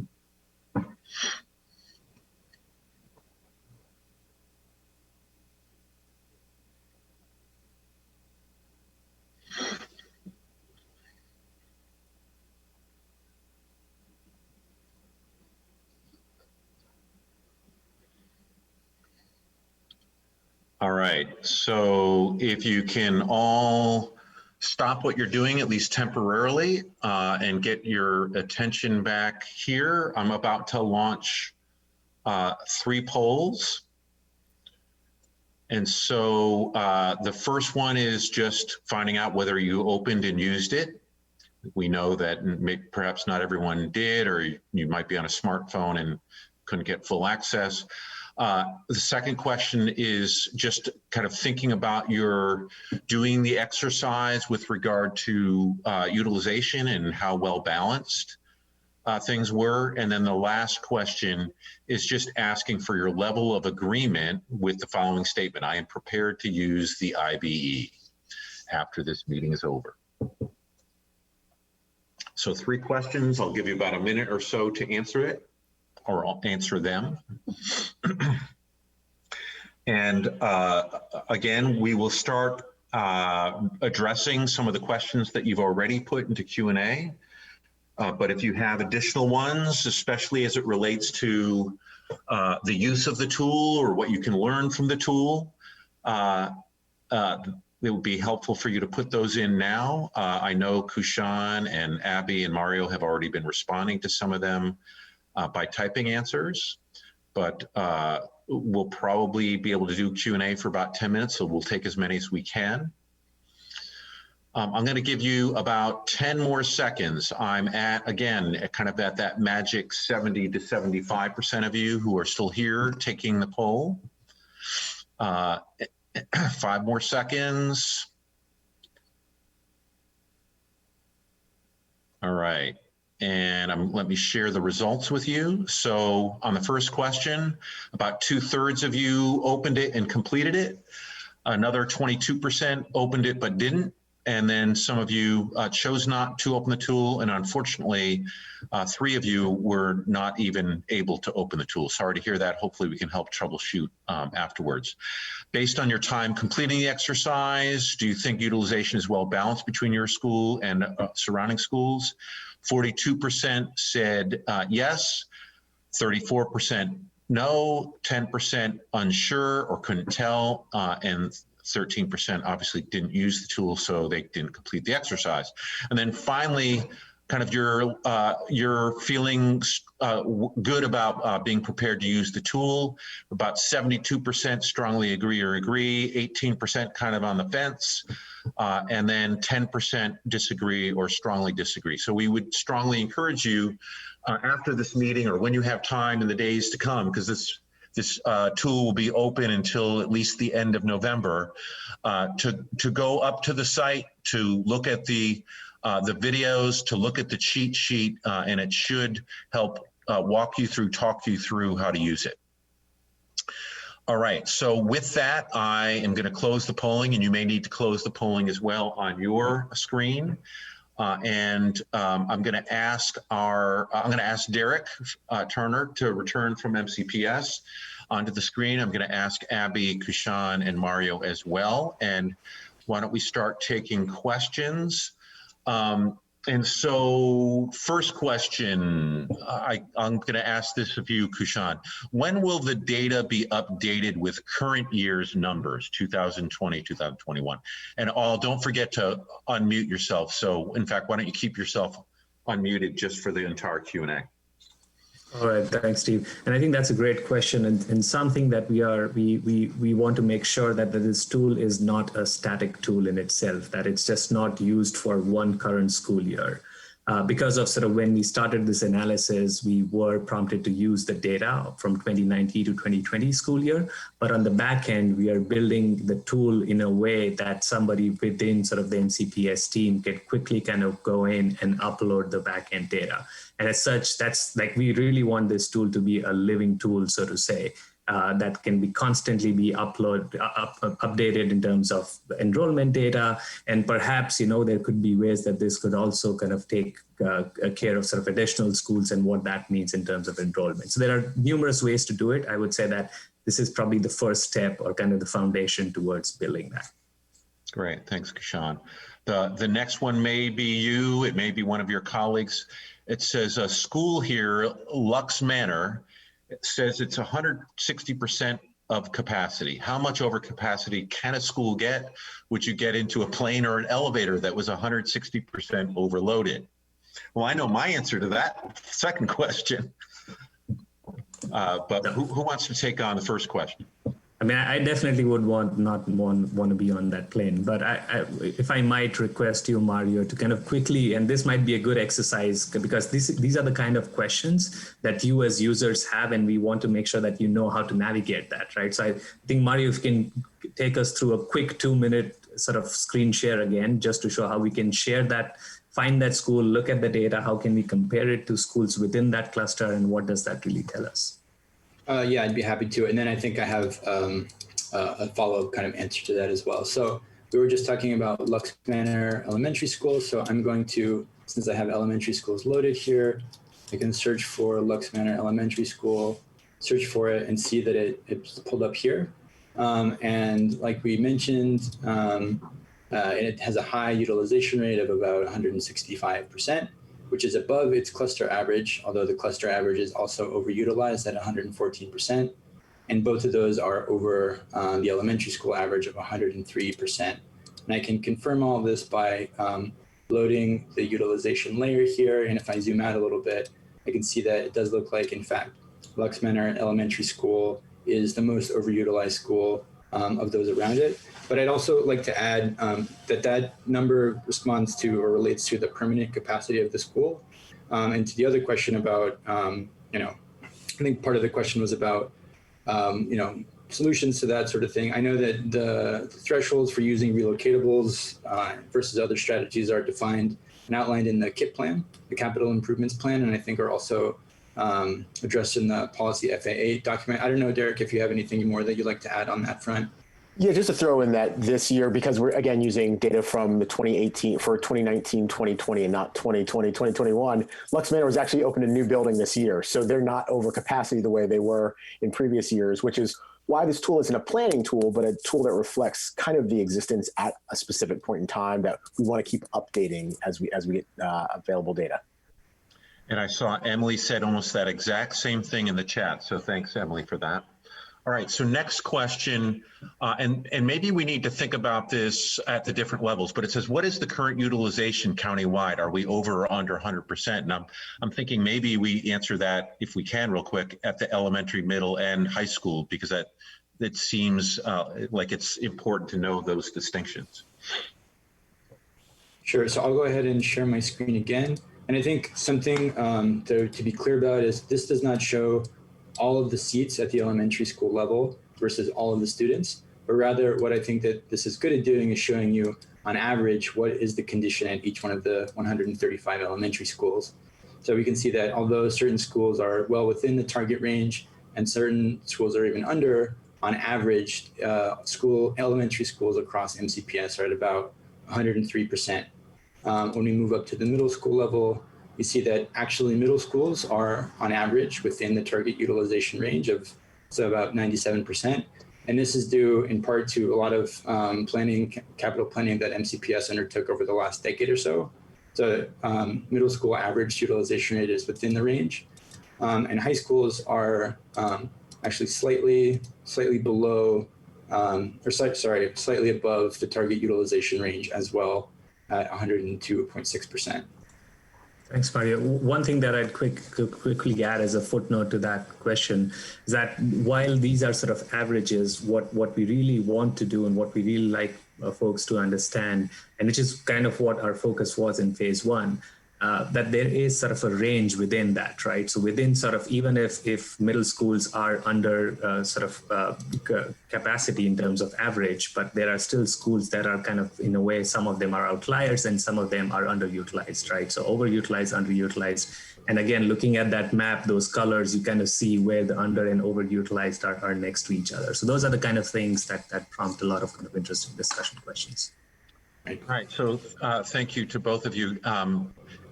All right, so if you can all stop what you're doing, at least temporarily, and get your attention back here. I'm about to launch 3 polls. And so the first one is just finding out whether you opened and used it. We know that perhaps not everyone did, or you might be on a smartphone and couldn't get full access. The second question is just kind of thinking about your doing the exercise with regard to utilization and how well balanced things were. And then the last question is just asking for your level of agreement with the following statement: I am prepared to use the IBE after this meeting is over. So 3 questions. I'll give you about a minute or so to answer it, or I'll answer them. And again, we will start addressing some of the questions that you've already put into Q&A. But if you have additional ones, especially as it relates to the use of the tool or what you can learn from the tool, it would be helpful for you to put those in now. I know Kushan and Abby and Mario have already been responding to some of them by typing answers, but we'll probably be able to do Q&A for about 10 minutes, so we'll take as many as we can. I'm going to give you about 10 more seconds. I'm again, kind of at that magic 70 to 75% of you who are still here taking the poll. 5 more seconds. right. And let me share the results with you. So on the first question, about 2/3 of you opened it and completed it. Another 22% opened it but didn't. And then some of you chose not to open the tool. And unfortunately, 3 of you were not even able to open the tool. Sorry to hear that. Hopefully we can help troubleshoot afterwards. Based on your time completing the exercise, do you think utilization is well balanced between your school and surrounding schools? 42% said yes, 34% no, 10% unsure or couldn't tell, and 13% obviously didn't use the tool, so they didn't complete the exercise. And then finally, kind of your feelings good about being prepared to use the tool. About 72% strongly agree or agree, 18% kind of on the fence, and then 10% disagree or strongly disagree. So we would strongly encourage you after this meeting or when you have time in the days to come, because this tool will be open until at least the end of November, to go up to the site, to look at the videos, to look at the cheat sheet, and it should help talk you through how to use it. All right, so with that, I am going to close the polling, and you may need to close the polling as well on your screen. I'm going to ask Derek Turner to return from MCPS onto the screen. I'm going to ask Abby, Kushan, and Mario as well. And why don't we start taking questions? And so first question, I'm going to ask this of you, Kushan. When will the data be updated with current year's numbers, 2020, 2021? And don't forget to unmute yourself. So in fact, why don't you keep yourself unmuted just for the entire Q&A? All right, thanks, Steve. And I think that's a great question, and something that we want to make sure that this tool is not a static tool in itself, that it's just not used for one current school year. Because of sort of when we started this analysis, we were prompted to use the data from 2019 to 2020 school year. But on the back end, we are building the tool in a way that somebody within sort of the MCPS team can quickly kind of go in and upload the back end data. And as such, that's like, we really want this tool to be a living tool, so to say, that can be constantly be updated in terms of enrollment data. And perhaps, there could be ways that this could also kind of take care of sort of additional schools and what that means in terms of enrollment. So there are numerous ways to do it. I would say that this is probably the first step or kind of the foundation towards building that. Great, thanks, Kushan. The next one may be you, it may be one of your colleagues. It says a school here, Lux Manor, it says it's 160% of capacity. How much over capacity can a school get? Would you get into a plane or an elevator that was 160% overloaded? Well, I know my answer to that second question, but who wants to take on the first question? I mean, I definitely would not want to be on that plane, but if I might request you, Mario, to kind of quickly, and this might be a good exercise because these are the kind of questions that you as users have, and we want to make sure that you know how to navigate that, right? So I think, Mario, if you can take us through a quick 2-minute sort of screen share again, just to show how we can share that, find that school, look at the data, how can we compare it to schools within that cluster, and what does that really tell us? Yeah, I'd be happy to. And then I think I have a follow-up kind of answer to that as well. So we were just talking about Lux Manor Elementary School. So I'm going to, since I have elementary schools loaded here, I can search for Lux Manor Elementary School, search for it and see that it's pulled up here. And like we mentioned, it has a high utilization rate of about 165%. Which is above its cluster average, although the cluster average is also overutilized at 114%. And both of those are over the elementary school average of 103%. And I can confirm all of this by loading the utilization layer here. And if I zoom out a little bit, I can see that it does look like, in fact, Lux Manor Elementary School is the most overutilized school of those around it. But I'd also like to add that number responds to or relates to the permanent capacity of the school. And to the other question about, I think part of the question was about, solutions to that sort of thing. I know that the thresholds for using relocatables versus other strategies are defined and outlined in the KIP plan, the Capital Improvements Plan, and I think are also addressed in the policy FAA document. I don't know, Derek, if you have anything more that you'd like to add on that front. Yeah, just to throw in that this year, because we're again using data from the 2018 for 2019, 2020, and not 2020, 2021, Lux Manor was actually opened a new building this year. So they're not over capacity the way they were in previous years, which is why this tool isn't a planning tool, but a tool that reflects kind of the existence at a specific point in time that we want to keep updating as we get available data. And I saw Emily said almost that exact same thing in the chat. So thanks, Emily, for that. All right, so next question, and maybe we need to think about this at the different levels, but it says, what is the current utilization countywide? Are we over or under 100%? And I'm thinking maybe we answer that, if we can real quick, at the elementary, middle, and high school, because that seems like it's important to know those distinctions. Sure, so I'll go ahead and share my screen again. And I think something to be clear about is this does not show all of the seats at the elementary school level versus all of the students, but rather what I think that this is good at doing is showing you on average what is the condition at each one of the 135 elementary schools. So we can see that although certain schools are well within the target range and certain schools are even under, on average, elementary schools across MCPS are at about 103%. When we move up to the middle school level, you see that actually middle schools are on average within the target utilization range of about 97%. And this is due in part to a lot of capital planning that MCPS undertook over the last decade or so. So middle school average utilization rate is within the range. And high schools are actually slightly below, slightly above the target utilization range as well at 102.6%. Thanks, Mario. One thing that I'd quickly add as a footnote to that question is that while these are sort of averages, what we really want to do and what we really like folks to understand, and which is kind of what our focus was in phase one, that there is sort of a range within that, right? So within sort of, even if middle schools are under capacity in terms of average, but there are still schools that are kind of, in a way, some of them are outliers and some of them are underutilized, right? So overutilized, underutilized. And again, looking at that map, those colors, you kind of see where the under and overutilized are next to each other. So those are the kind of things that prompt a lot of kind of interesting discussion questions. All right, so thank you to both of you.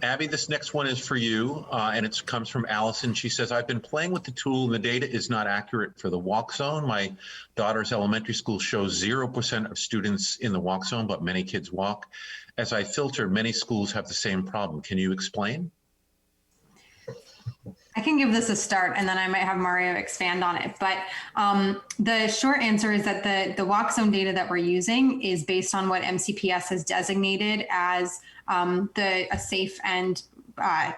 Abby, this next one is for you, and it comes from Allison. She says, I've been playing with the tool and the data is not accurate for the walk zone. My daughter's elementary school shows 0% of students in the walk zone, but many kids walk. As I filter, many schools have the same problem. Can you explain? I can give this a start and then I might have Mario expand on it. But the short answer is that the walk zone data that we're using is based on what MCPS has designated as a safe and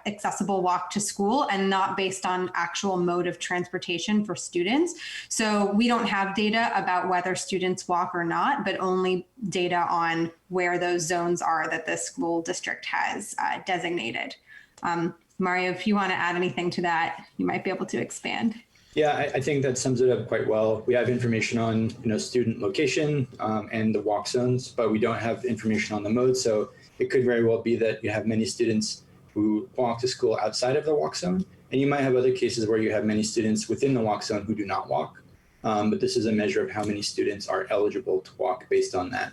accessible walk to school, and not based on actual mode of transportation for students. So we don't have data about whether students walk or not, but only data on where those zones are that the school district has designated. Mario, if you want to add anything to that, you might be able to expand. Yeah, I think that sums it up quite well. We have information on student location and the walk zones, but we don't have information on the mode. So it could very well be that you have many students who walk to school outside of the walk zone, and you might have other cases where you have many students within the walk zone who do not walk. But this is a measure of how many students are eligible to walk based on that.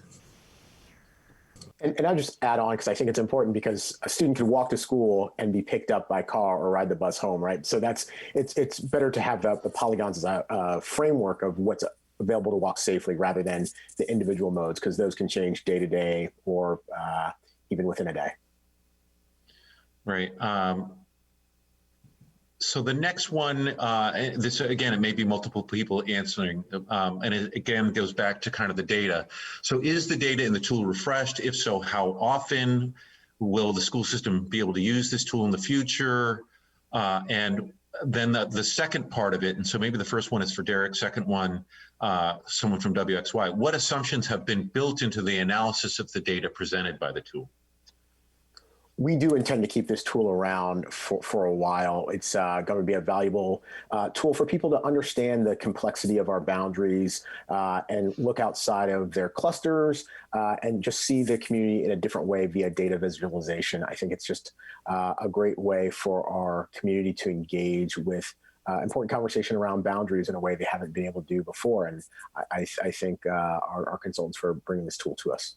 And I'll just add on, because I think it's important, because a student can walk to school and be picked up by car or ride the bus home, right? So it's better to have the polygons as a framework of what's available to walk safely rather than the individual modes, because those can change day to day or even within a day. Right. So the next one, this again, it may be multiple people answering, and it again goes back to kind of the data. So is the data in the tool refreshed? If so, how often? Will the school system be able to use this tool in the future? And then the second part of it, and so maybe the first one is for Derek, second one, someone from WXY. What assumptions have been built into the analysis of the data presented by the tool? we do intend to keep this tool around for a while. It's going to be a valuable tool for people to understand the complexity of our boundaries and look outside of their clusters and just see the community in a different way via data visualization. I think it's just a great way for our community to engage with important conversation around boundaries in a way they haven't been able to do before. And I thank our consultants for bringing this tool to us.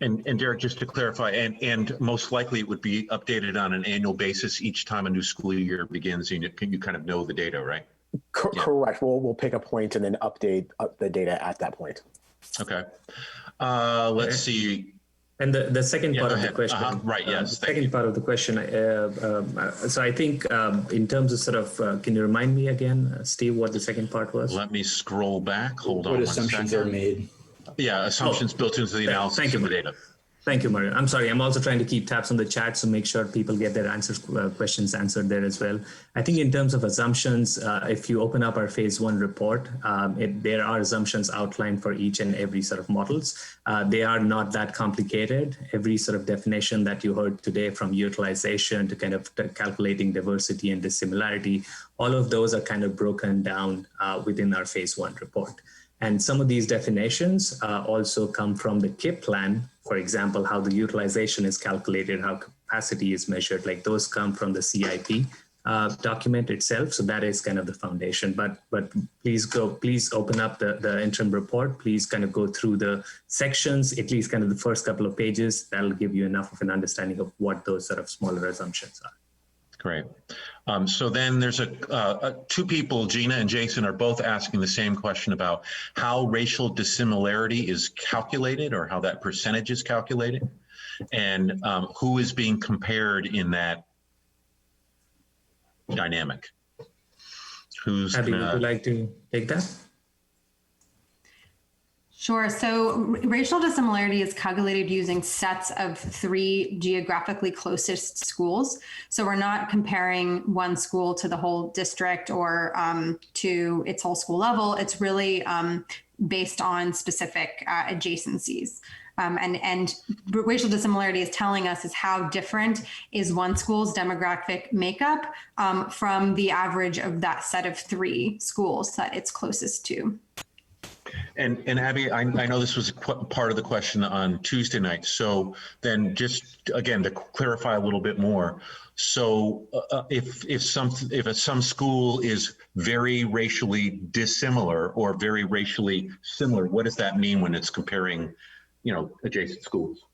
And Derek, just to clarify, and most likely it would be updated on an annual basis each time a new school year begins. You kind of know the data, right? Correct. We'll pick a point and then update the data at that point. Okay. Let's see. And the second part of the question, right? Yes. The second part of the question. So I think in terms of sort of, can you remind me again, Steve, what the second part was? Let me scroll back. Hold on. What assumptions are made? Yeah, assumptions built into the analysis of the data. Thank you, Mario. I'm sorry. I'm also trying to keep tabs on the chat to make sure people get their questions answered there as well. I think in terms of assumptions, if you open up our phase 1 report, there are assumptions outlined for each and every sort of models. They are not that complicated. Every sort of definition that you heard today, from utilization to kind of calculating diversity and dissimilarity, all of those are kind of broken down within our phase 1 report. And some of these definitions also come from the KIPP plan. For example, how the utilization is calculated, how capacity is measured, like those come from the CIP document itself. So that is kind of the foundation. But please open up the interim report. Please kind of go through the sections, at least kind of the first couple of pages. That'll give you enough of an understanding of what those sort of smaller assumptions are. Great. So then there's two people, Gina and Jason, are both asking the same question about how racial dissimilarity is calculated, or how that percentage is calculated, and who is being compared in that dynamic. Who's Abby, would you like to take that? Sure. So racial dissimilarity is calculated using sets of 3 geographically closest schools. So we're not comparing one school to the whole district or to its whole school level. It's really based on specific adjacencies. And racial dissimilarity is telling us is how different is one school's demographic makeup from the average of that set of 3 schools that it's closest to. And Abby, I know this was part of the question on Tuesday night. So then, just again to clarify a little bit more. So if some school is very racially dissimilar or very racially similar, what does that mean when it's comparing, adjacent schools?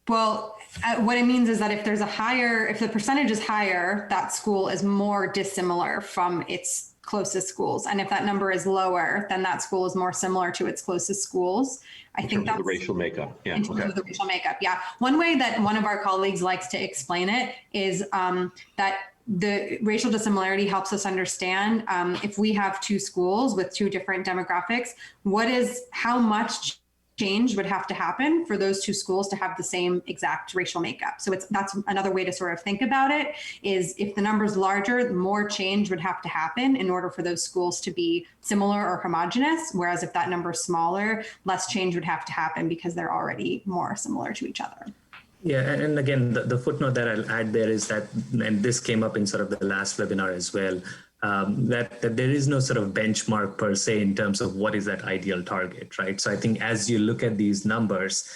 Well, what it means is that if the percentage is higher, that school is more dissimilar from its closest schools. And if that number is lower, then that school is more similar to its closest schools. I think that's the racial makeup. Yeah. In terms of the racial makeup. Yeah. One way that one of our colleagues likes to explain it is that the racial dissimilarity helps us understand if we have 2 schools with 2 different demographics, how much change would have to happen for those 2 schools to have the same exact racial makeup. So that's another way to sort of think about it, is if the number's larger, more change would have to happen in order for those schools to be similar or homogeneous. Whereas if that number's smaller, less change would have to happen because they're already more similar to each other. Yeah, and again, the footnote that I'll add there is that, and this came up in sort of the last webinar as well, that there is no sort of benchmark per se in terms of what is that ideal target, right? So I think as you look at these numbers,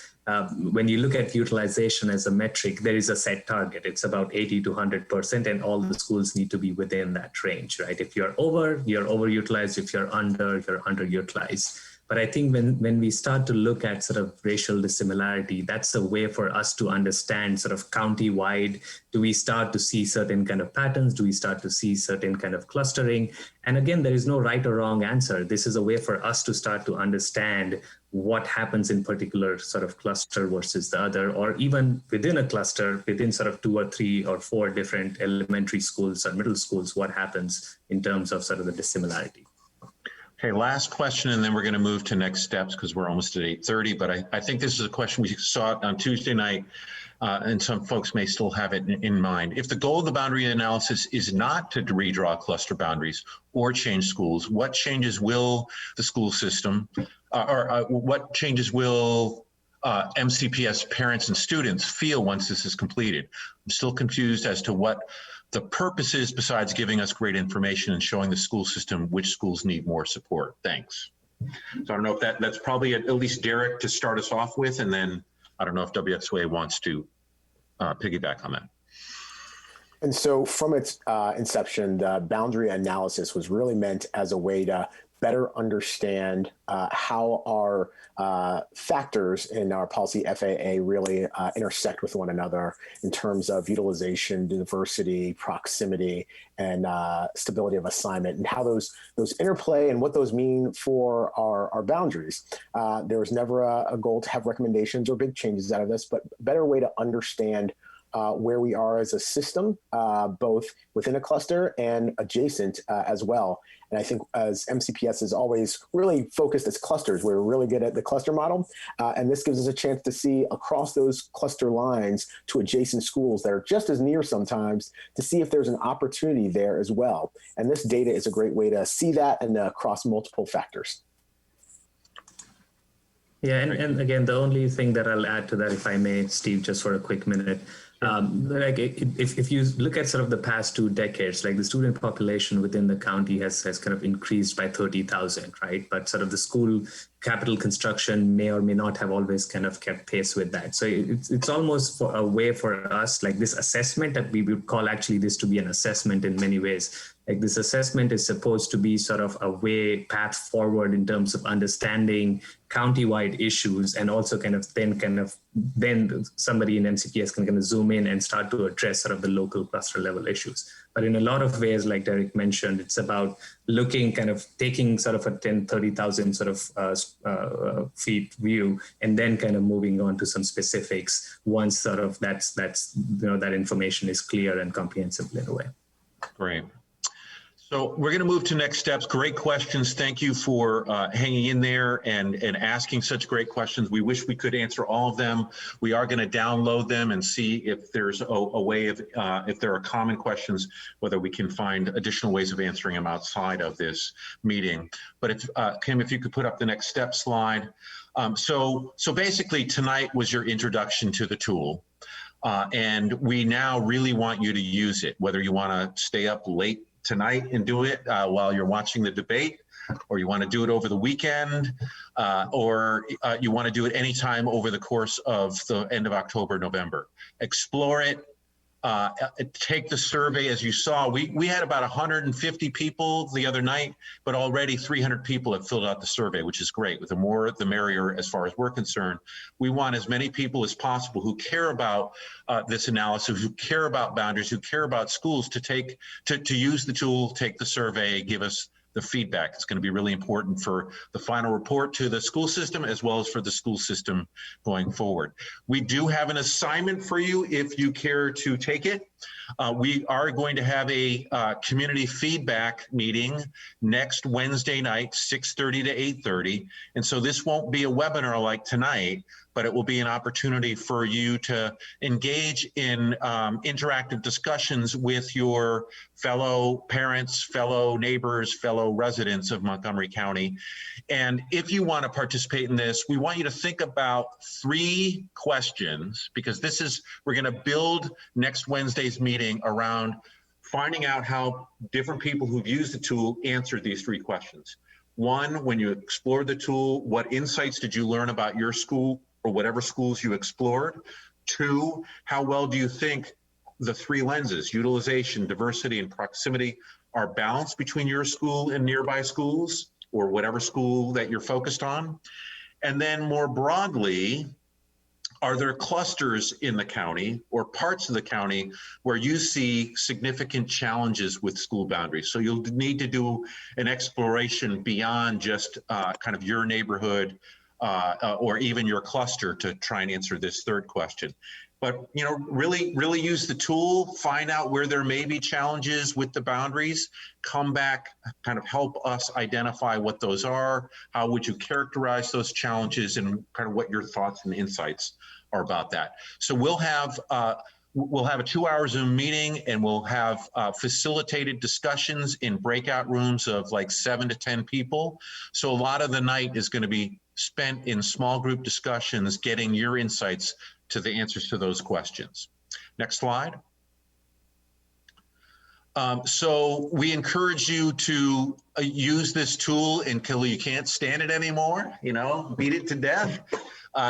when you look at utilization as a metric, there is a set target. It's about 80 to 100%, and all the schools need to be within that range, right? If you're over, you're overutilized. If you're under, you're underutilized. But I think when we start to look at sort of racial dissimilarity, that's a way for us to understand sort of county-wide, do we start to see certain kind of patterns? Do we start to see certain kind of clustering? And again, there is no right or wrong answer. This is a way for us to start to understand what happens in particular sort of cluster versus the other, or even within a cluster, within sort of 2 or 3 or 4 different elementary schools or middle schools, what happens in terms of sort of the dissimilarity. Okay, last question, and then we're going to move to next steps because we're almost at 8:30. But I think this is a question we saw on Tuesday night, and some folks may still have it in mind. If the goal of the boundary analysis is not to redraw cluster boundaries or change schools, what changes will the school system, what changes will MCPS parents and students feel once this is completed. I'm still confused as to what the purpose is besides giving us great information and showing the school system which schools need more support. Thanks. So I don't know if that's probably at least Derek to start us off with, and then I don't know if WXOA wants to piggyback on that. And so from its inception, the boundary analysis was really meant as a way to better understand how our factors in our policy FAA really intersect with one another in terms of utilization, diversity, proximity, and stability of assignment, and how those interplay and what those mean for our boundaries. There was never a goal to have recommendations or big changes out of this, but a better way to understand where we are as a system, both within a cluster and adjacent as well. And I think as MCPS is always really focused as clusters, we're really good at the cluster model. And this gives us a chance to see across those cluster lines to adjacent schools that are just as near sometimes to see if there's an opportunity there as well. And this data is a great way to see that and across multiple factors. Yeah, and again, the only thing that I'll add to that, if I may, Steve, just for a quick minute, if you look at sort of the past 2 decades, like the student population within the county has kind of increased by 30,000, right? But sort of the school capital construction may or may not have always kind of kept pace with that. So it's almost for a way for us, like this assessment that we would call actually this to be an assessment in many ways. Like this assessment is supposed to be sort of a path forward in terms of understanding countywide issues, and also then somebody in MCPS can kind of zoom in and start to address sort of the local cluster level issues. But in a lot of ways, like Derek mentioned, it's about looking, kind of taking sort of a 30,000 sort of feet view, and then kind of moving on to some specifics once sort of that's that information is clear and comprehensible in a way. Great. So we're going to move to next steps. Great questions. Thank you for hanging in there and asking such great questions. We wish we could answer all of them. We are going to download them and see if there's a way of, if there are common questions, whether we can find additional ways of answering them outside of this meeting. But if, Kim, if you could put up the next step slide. So basically tonight was your introduction to the tool. And we now really want you to use it, whether you want to stay up late tonight and do it while you're watching the debate, or you want to do it over the weekend, or you want to do it anytime over the course of the end of October, November. Explore it. Take the survey. As you saw, we had about 150 people the other night, but already 300 people have filled out the survey, which is great. With the more, the merrier as far as we're concerned. We want as many people as possible who care about this analysis, who care about boundaries, who care about schools to use the tool, take the survey, give us the feedback. It's going to be really important for the final report to the school system, as well as for the school system going forward. We do have an assignment for you if you care to take it. We are going to have a community feedback meeting next Wednesday night, 6:30 to 8:30. And so this won't be a webinar like tonight, but it will be an opportunity for you to engage in interactive discussions with your fellow parents, fellow neighbors, fellow residents of Montgomery County. And if you want to participate in this, we want you to think about 3 questions, because we're going to build next Wednesday's meeting around finding out how different people who've used the tool answered these 3 questions. 1, when you explored the tool, what insights did you learn about your school or whatever schools you explored? 2, how well do you think the 3 lenses, utilization, diversity, and proximity, are balanced between your school and nearby schools, or whatever school that you're focused on? And then more broadly, are there clusters in the county or parts of the county where you see significant challenges with school boundaries? So you'll need to do an exploration beyond just kind of your neighborhood or even your cluster to try and answer this 3rd question. But, you know, really use the tool, find out where there may be challenges with the boundaries, come back, kind of help us identify what those are, how would you characterize those challenges, and kind of what your thoughts and insights are about that. So we'll have a 2-hour Zoom meeting, and we'll have facilitated discussions in breakout rooms of like 7 to 10 people. So a lot of the night is going to be spent in small group discussions getting your insights to the answers to those questions. Next slide. So we encourage you to use this tool until you can't stand it anymore, you know, beat it to death.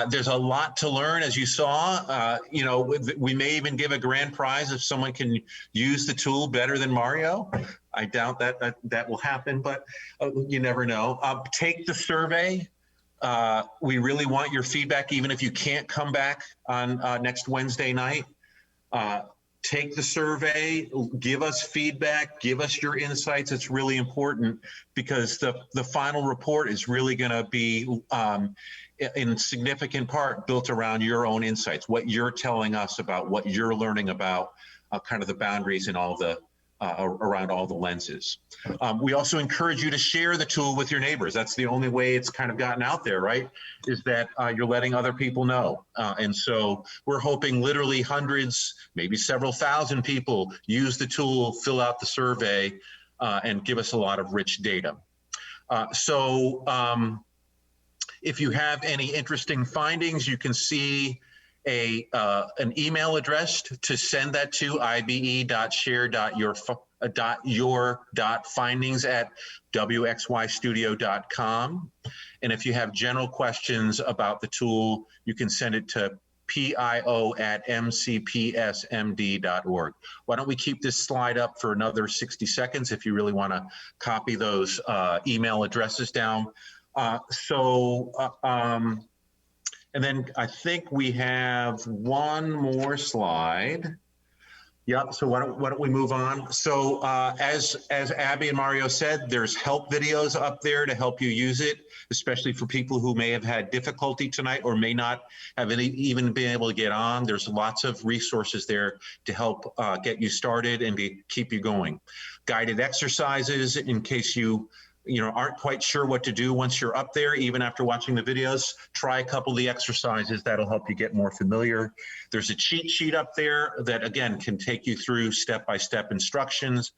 There's a lot to learn, as you saw. You know, we may even give a grand prize if someone can use the tool better than Mario. I doubt that will happen, but you never know. Take the survey. We really want your feedback, even if you can't come back on next Wednesday night. Take the survey, give us feedback, give us your insights. It's really important because the final report is really going to be in significant part built around your own insights, what you're telling us about, what you're learning about, kind of the boundaries and all the around all the lenses. We also encourage you to share the tool with your neighbors. That's the only way it's kind of gotten out there, right? Is that you're letting other people know. And so we're hoping literally hundreds, maybe several thousand people use the tool, fill out the survey, and give us a lot of rich data. If you have any interesting findings, you can see an email address to send that to, ibe.share.your.findings@wxystudio.com. And if you have general questions about the tool, you can send it to pio@mcpsmd.org. Why don't we keep this slide up for another 60 seconds if you really want to copy those email addresses down. And then I think we have one more slide. Yep, so why don't we move on? So as Abby and Mario said, there's help videos up there to help you use it, especially for people who may have had difficulty tonight or may not have even been able to get on. There's lots of resources there to help get you started and to keep you going. Guided exercises in case you aren't quite sure what to do once you're up there, even after watching the videos. Try a couple of the exercises. That'll help you get more familiar. There's a cheat sheet up there that, again, can take you through step-by-step instructions.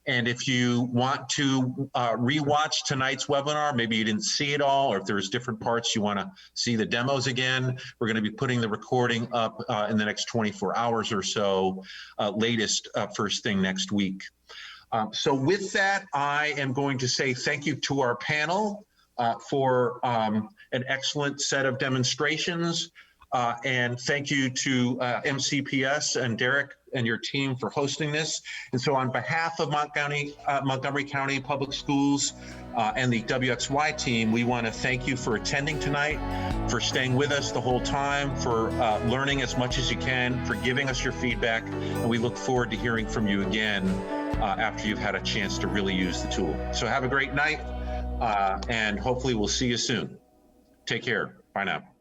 And if you want to rewatch tonight's webinar, maybe you didn't see it all, or if there's different parts you want to see the demos again, we're going to be putting the recording up in the next 24 hours or so, latest first thing next week. So with that, I am going to say thank you to our panel for an excellent set of demonstrations. And thank you to MCPS and Derek and your team for hosting this. And so on behalf of Montgomery County Public Schools and the WXY team, we want to thank you for attending tonight, for staying with us the whole time, for learning as much as you can, for giving us your feedback. And we look forward to hearing from you again after you've had a chance to really use the tool. So have a great night, and hopefully we'll see you soon. Take care. Bye now.